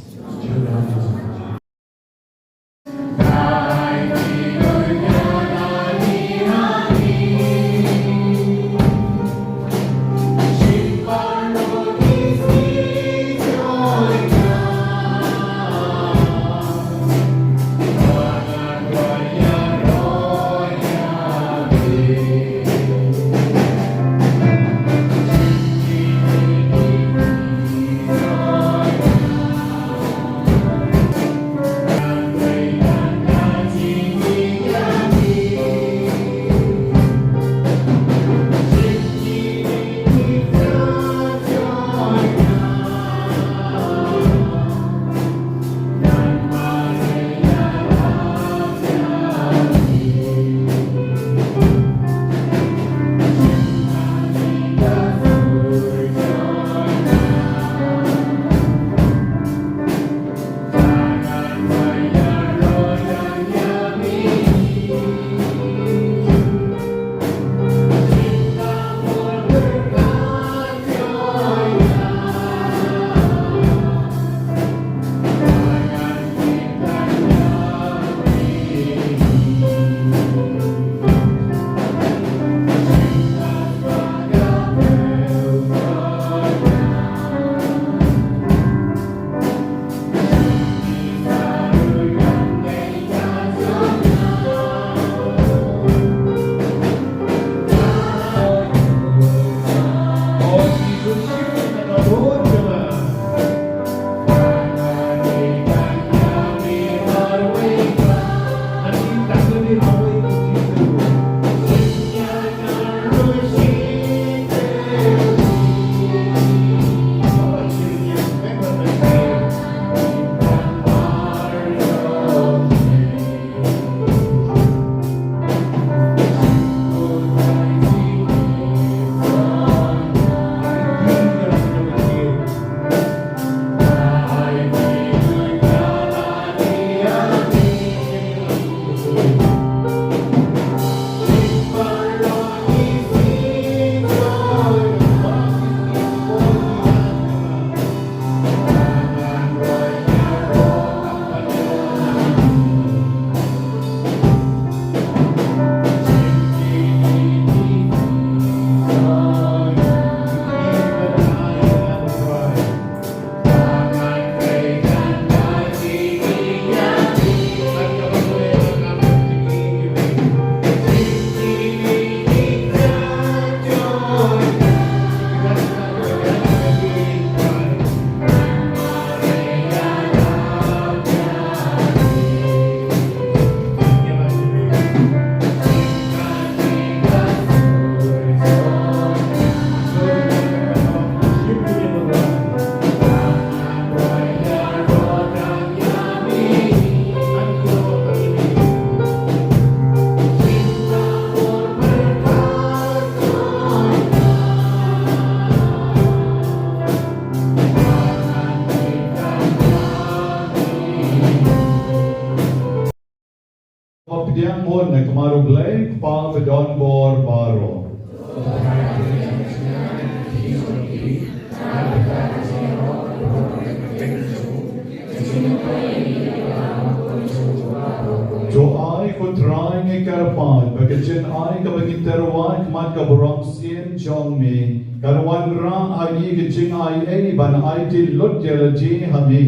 Jen ai ka bagi terwak mat ka borong sien jong mi. Karwan ra agi ke jing ai ei ban ai ti lot jelaji hami.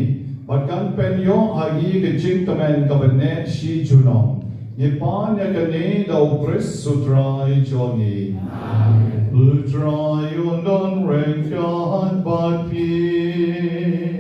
Bakan penyo agi ke jing tamen ka bene shi junong. Ipan ya kane dau Chris sutrai jongi. Lutrai undon rengkat bat pi.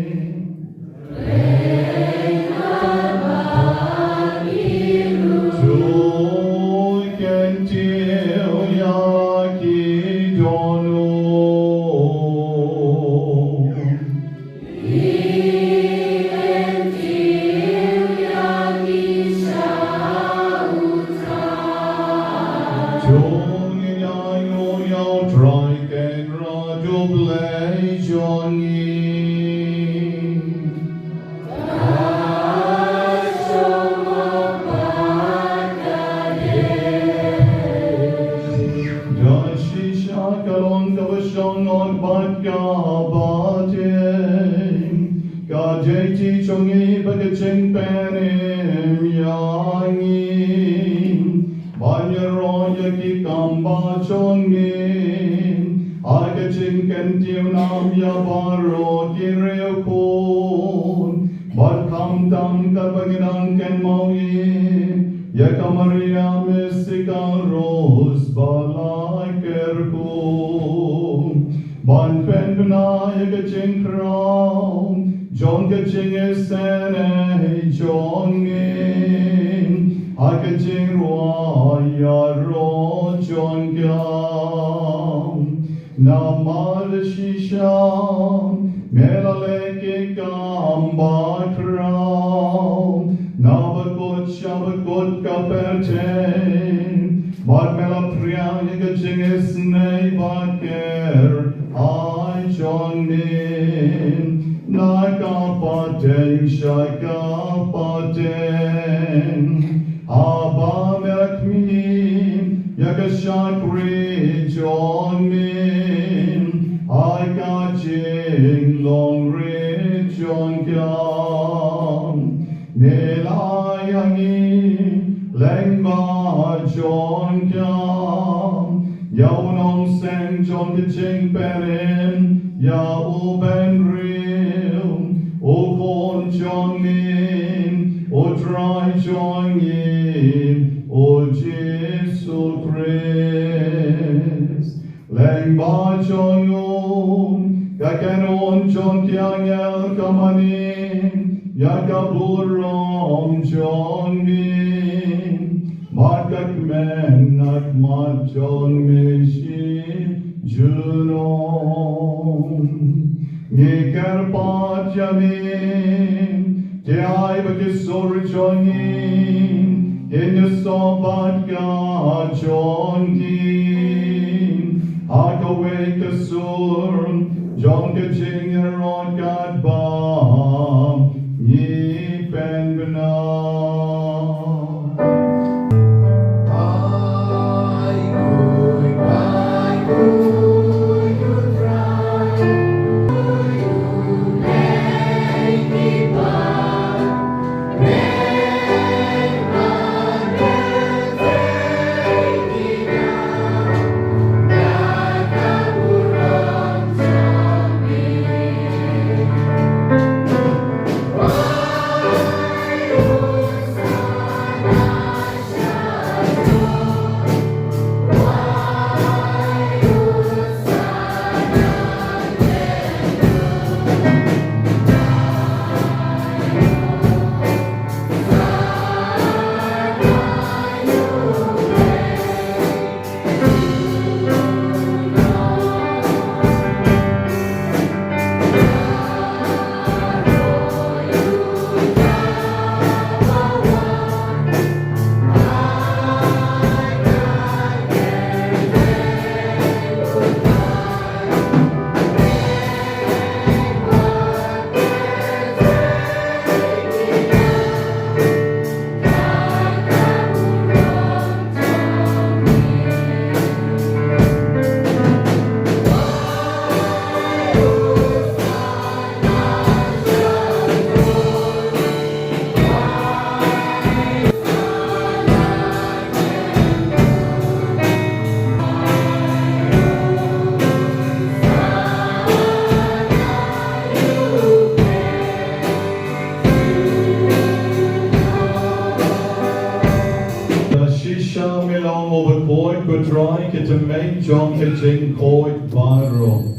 Bakhuid Baro.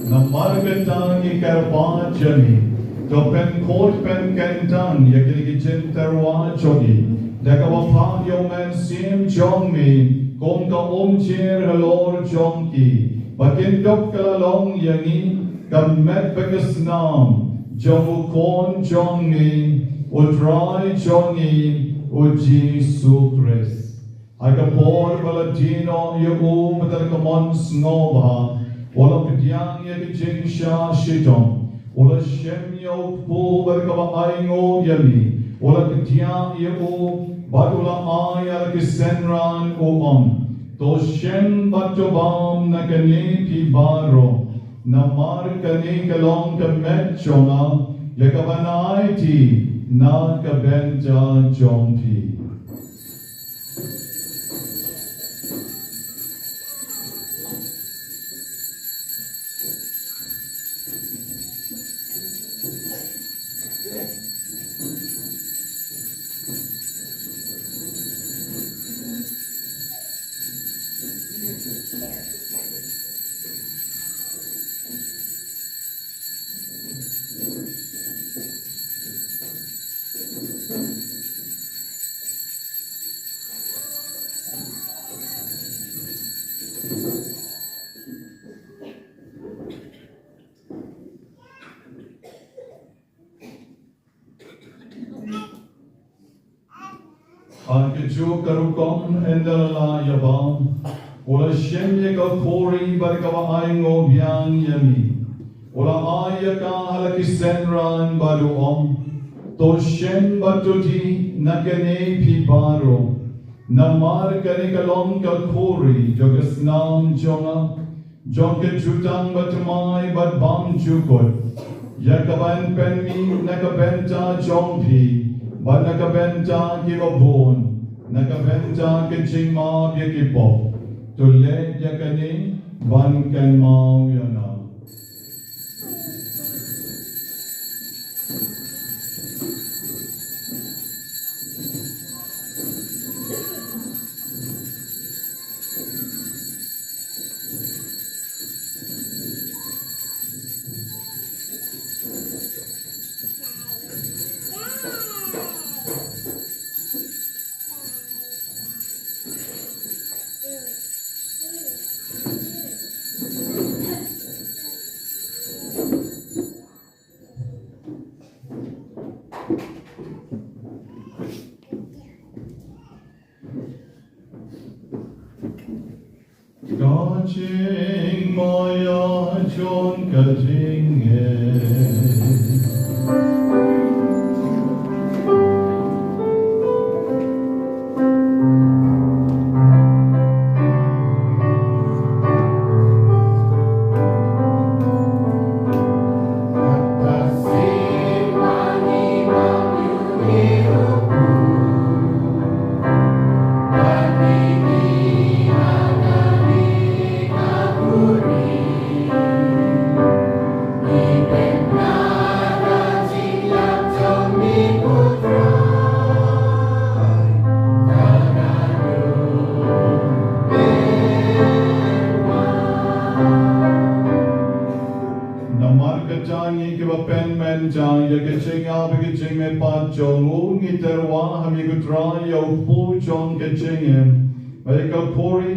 Namargatang ikarpa jami. Topen court pen kentan yakini terwa jogi. Dakawa yo man sim jongmi. Kong ka omcher halor jongki. Bakindok kalalong yangi. Kamet bagasnam. Jomukon jongmi. Utrai jongi. Uji sukres. Agapor Valatino Yabu Matalkamons Nova. Wala Pidyang Yakijing Sha Shitom. Wala Shem Yok Po Barkava Aingo Yami. Wala Pidyang Yabu Badula Aya Kisenran Uom. To Shem Batobam Nakane Pibaro. Namar Kane Kalong Kametchonga. Yakavanaiti Nakabenta Jompi. Keju karukom endala yabam. Ola shemye ka kori barkawa aingo biang yami. Ola ayaka halakisenran baluom. To shem batuti nakane pibaro. Namar kane kalong ka kori jogasnam jonga. Jonke jutang batumai bat bam jukot. Yakaban penmi nakabenta jompi. But nakabenta kibabon. Nakabenta kiching ma yakipop. To let yakani ban kan mau yana. Kaching maya chon kaching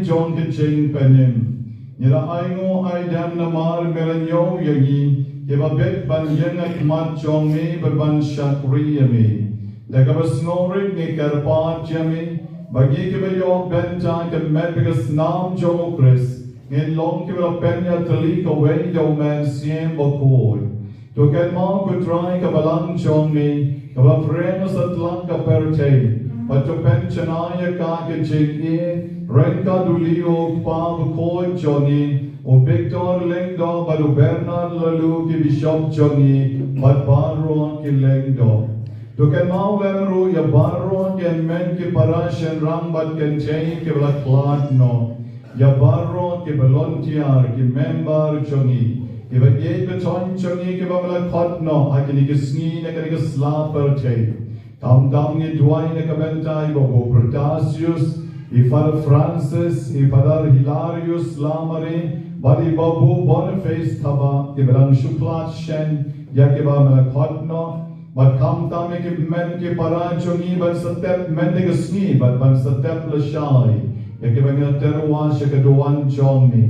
John Kitching Penim. Nila aingo ay dam namar melanyo yagi. Kiba bet ban yengat mat chong me berban shakri yami. Dagaba snoring ni karpat yami. Bagi kiba yo benta ke medbigas nam jomo Chris. Ngin long kiba penya talik away do man siem bakod. To ken ma kutray kabalang chong me. Kaba frenos at lang kaperte. Pato penchanaya ka kitching e. Renka Dulio Pa Bakhuid Johnny, O Victor Lengdo, Balu Bernard Lalu ki Bishop Johnny, Bat Baron ki Lengdo. To ken mau leru ya Baron ki men ki Parashan Ram Bat ken Jay ki Blaklat no. Ya Baron ki Volunteer ki member Johnny. Ki Bagay Beton Johnny ki Blaklat no, Akini ki Sni na ki Slapper Tay. Tam ni Dway na Kabentay Bobo Protasius. Ifar Francis, Ifadar Hilarius Lamari, Badi Babu Boniface Taba, Gibrang Shuklat Shen, Yakiba Melakotno, but come tami ki men ki parachungi ban setep men de gesni but ban setep leshai yakiba ngaterwa shakaduan chongni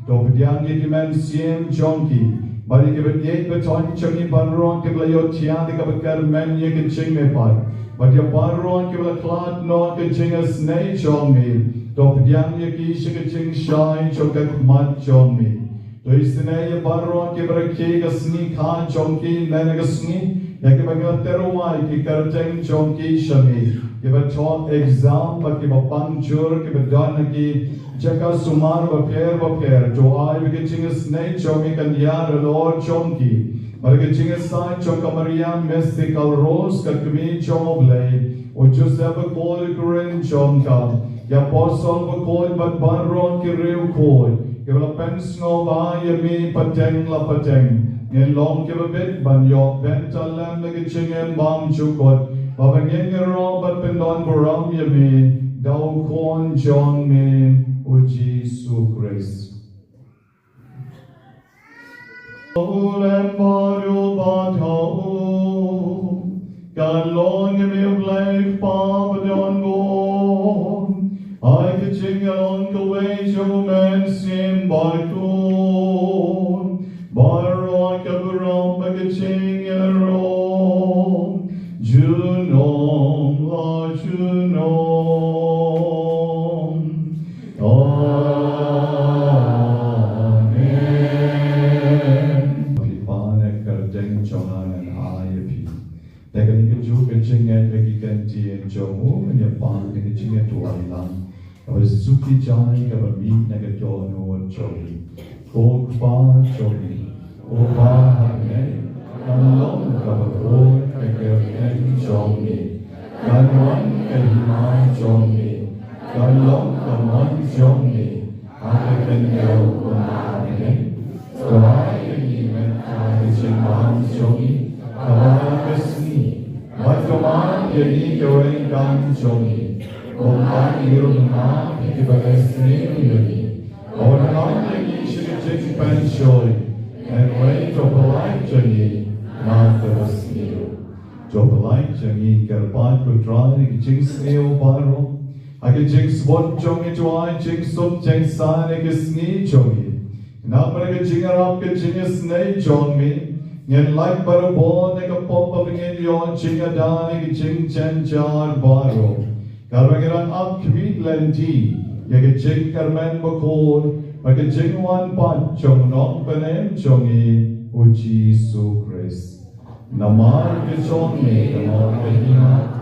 to pediang ki men siem chongki bari ki bet beton chongi banron ki blayo tia de kabakar men ye ki ching me pai but ya banron ki bla klat no ki ching as nei chongmi to pediang ye ki shikaching shai chokat mat chongmi to isne ye banron ki brakki gasni khan chongki men gasni Yakiba ngaterwa ki karteng chongki shami kiba chong exam ba kiba pangchur kiba don ki jaka sumar ba pher to ai bi chingas nei chomi kan yar lord chongki mar ki chingas sai chonka maria mystical rose ka kmi chomoble o joseph kol kuren chonka ya apostle ba kol ba baron ki reu kol kiba pensno ba yami pateng la pateng Ngen long kiba bit ban yok bentalam lagi chingen bam chukot babangeng robat pendon buram yami daw kon John me o Jesus Christ. Ulem baru batau kalong yami uglay pabadon bon ay kichingalong kaway shumen sim baikun Baron kaburam bagaching yarom Junom la Junom Amen Pipane kardeng chongan and ayapi Tegan kaju kaching at vegiganti and jomu and yapan kaching at wailan Kawazuki jai kabami nagajono and jogi Kog pa jogi Opa hane, kanlong kabakor kagawin jomi, kanwan kahimay jomi, kanlong kaman jomi, akakanyaw kumane, tuway kagiman kahijimang jomi, kawagasni, matkaman yagi gawin kang jomi, kumpan irunma ikibagasni yagi, ornam yagi shirikik panshoy, and way to polite jangi, not the snail. To polite jangi, karpat to try, jing snail baro. I can jing spot jongi to I, jing sup, jing san, a snee jongi. Now, but I can jing up, a jing a snake jongi. Yen like but a ball, like a pop up in your jing a dan, a jing chen jar baro. Karbangan up, tweet lenti, yak a jing karman bakod. Maka jingwan pan chong nong penem chongi o Jesus Christ. Namar ke chongi namar ke hina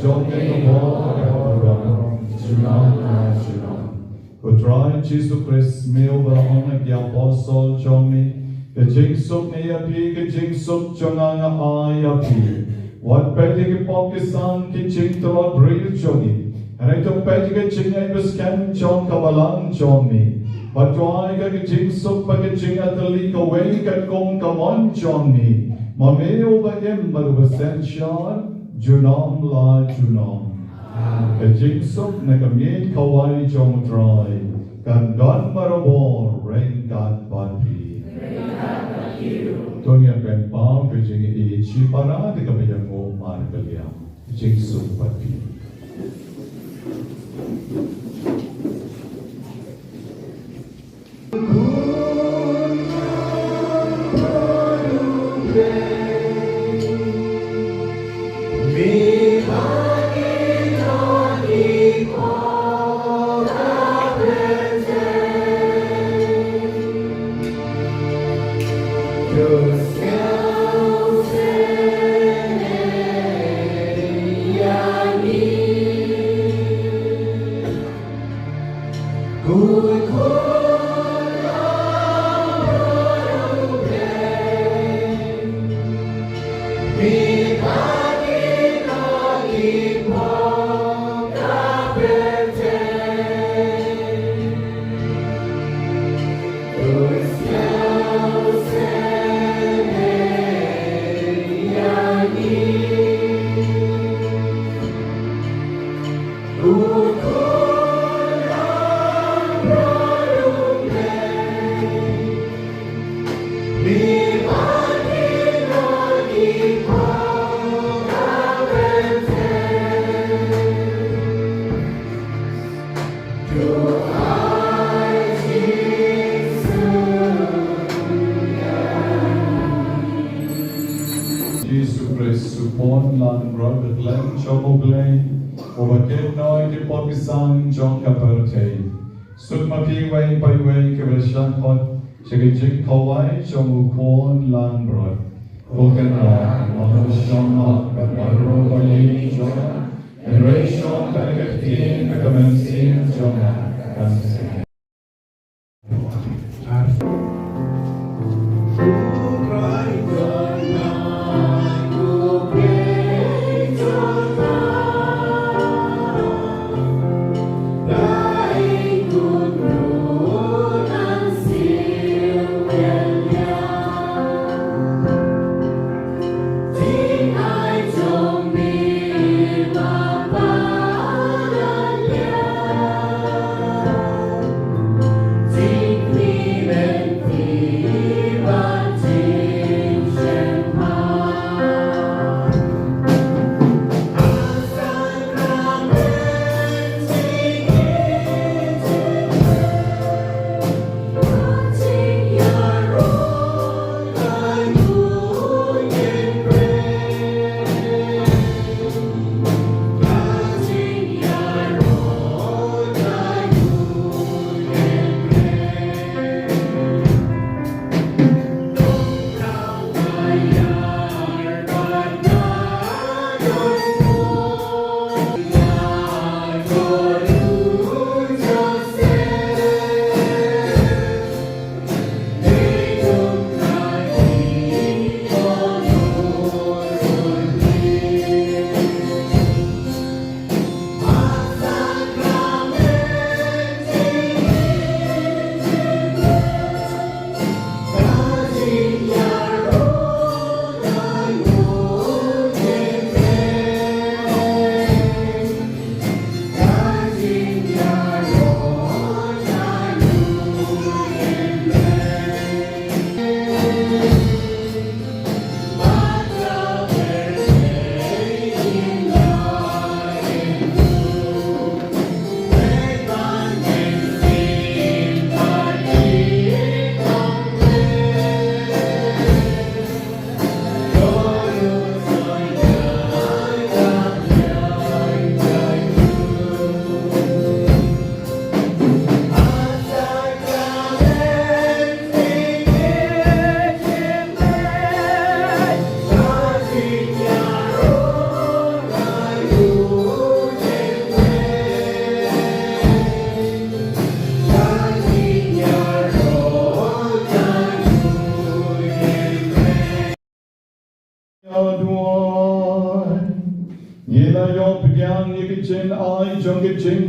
chongi no bo chunam na chunam. Ko try Jesus Christ me over on the apostle chongi ke jing sup ne api ke jing sup chonga na ai api. What peti ke Pakistan ke jing tolot real chongi. And I took peti ke jing ai bes kem chong kabalang chongi. Patuay ka jing sup pagajing atali ka way ka kong kamon chongni. Mameo ba yem marubasensyan junam la junam. Ka jing sup na kamit kaway chong try. Kan don marabor rain kat pati. Tonya pen pam ka jing ichi para de kabayang mo markalya. Jing sup pati. Yeah. support lan brod the glen chomoble over bakyndai the Pakistan John Kaperte Sukma pi way by way keveshan hot shagajik kawai chomukon lan brod Okana Mahashama Baro Bali Jona and Rachel Tagatin Akamensin Jona Kansi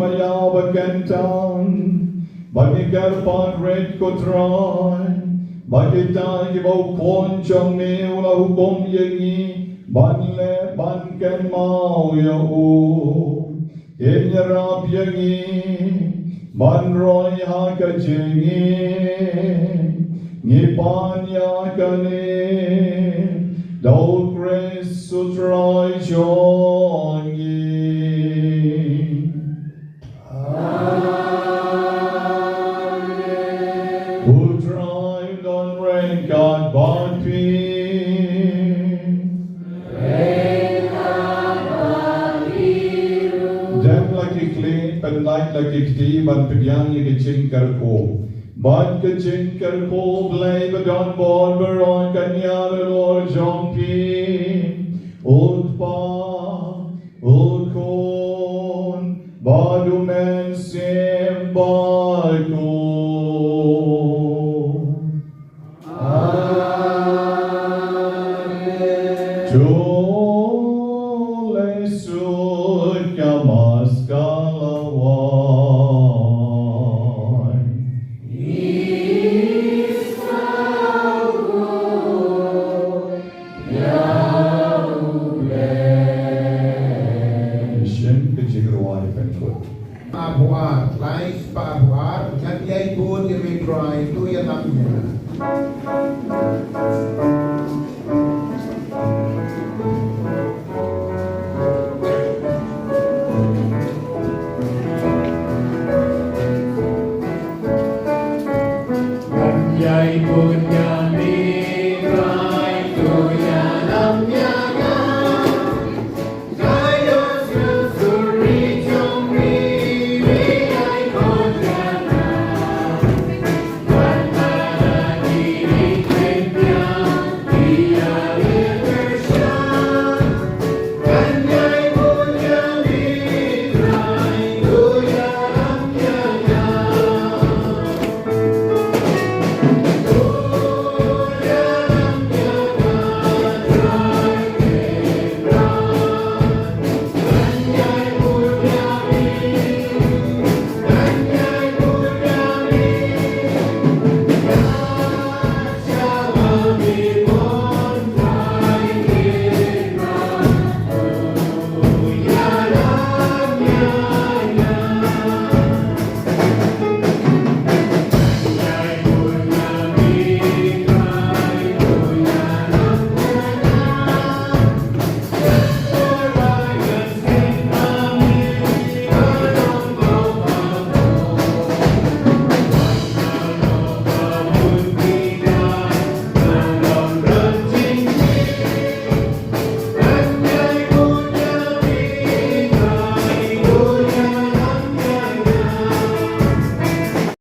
Maya Bakentang, Bagigar Pan Red Kotrai, Bagitai Gibo Kwon Chong Neula Hukom Yengi, Banle Banken Mao Yau, Enyarap Yengi, Banroy Haka Jengi, Nipan Yakane, Dol Grace Sutrai Jongi. Who thrived on rain, God bought Dem like a clay, and light like a tea, but Pidyang like a chinkar ko. But the chinkar ko, blame a don borber on Kanyara or John P. Old Pa, Old Corn, Badu men sim Baiko. Pabuar, life pabuar, at yay po di may cry, tuya lang niya. At yay po niya.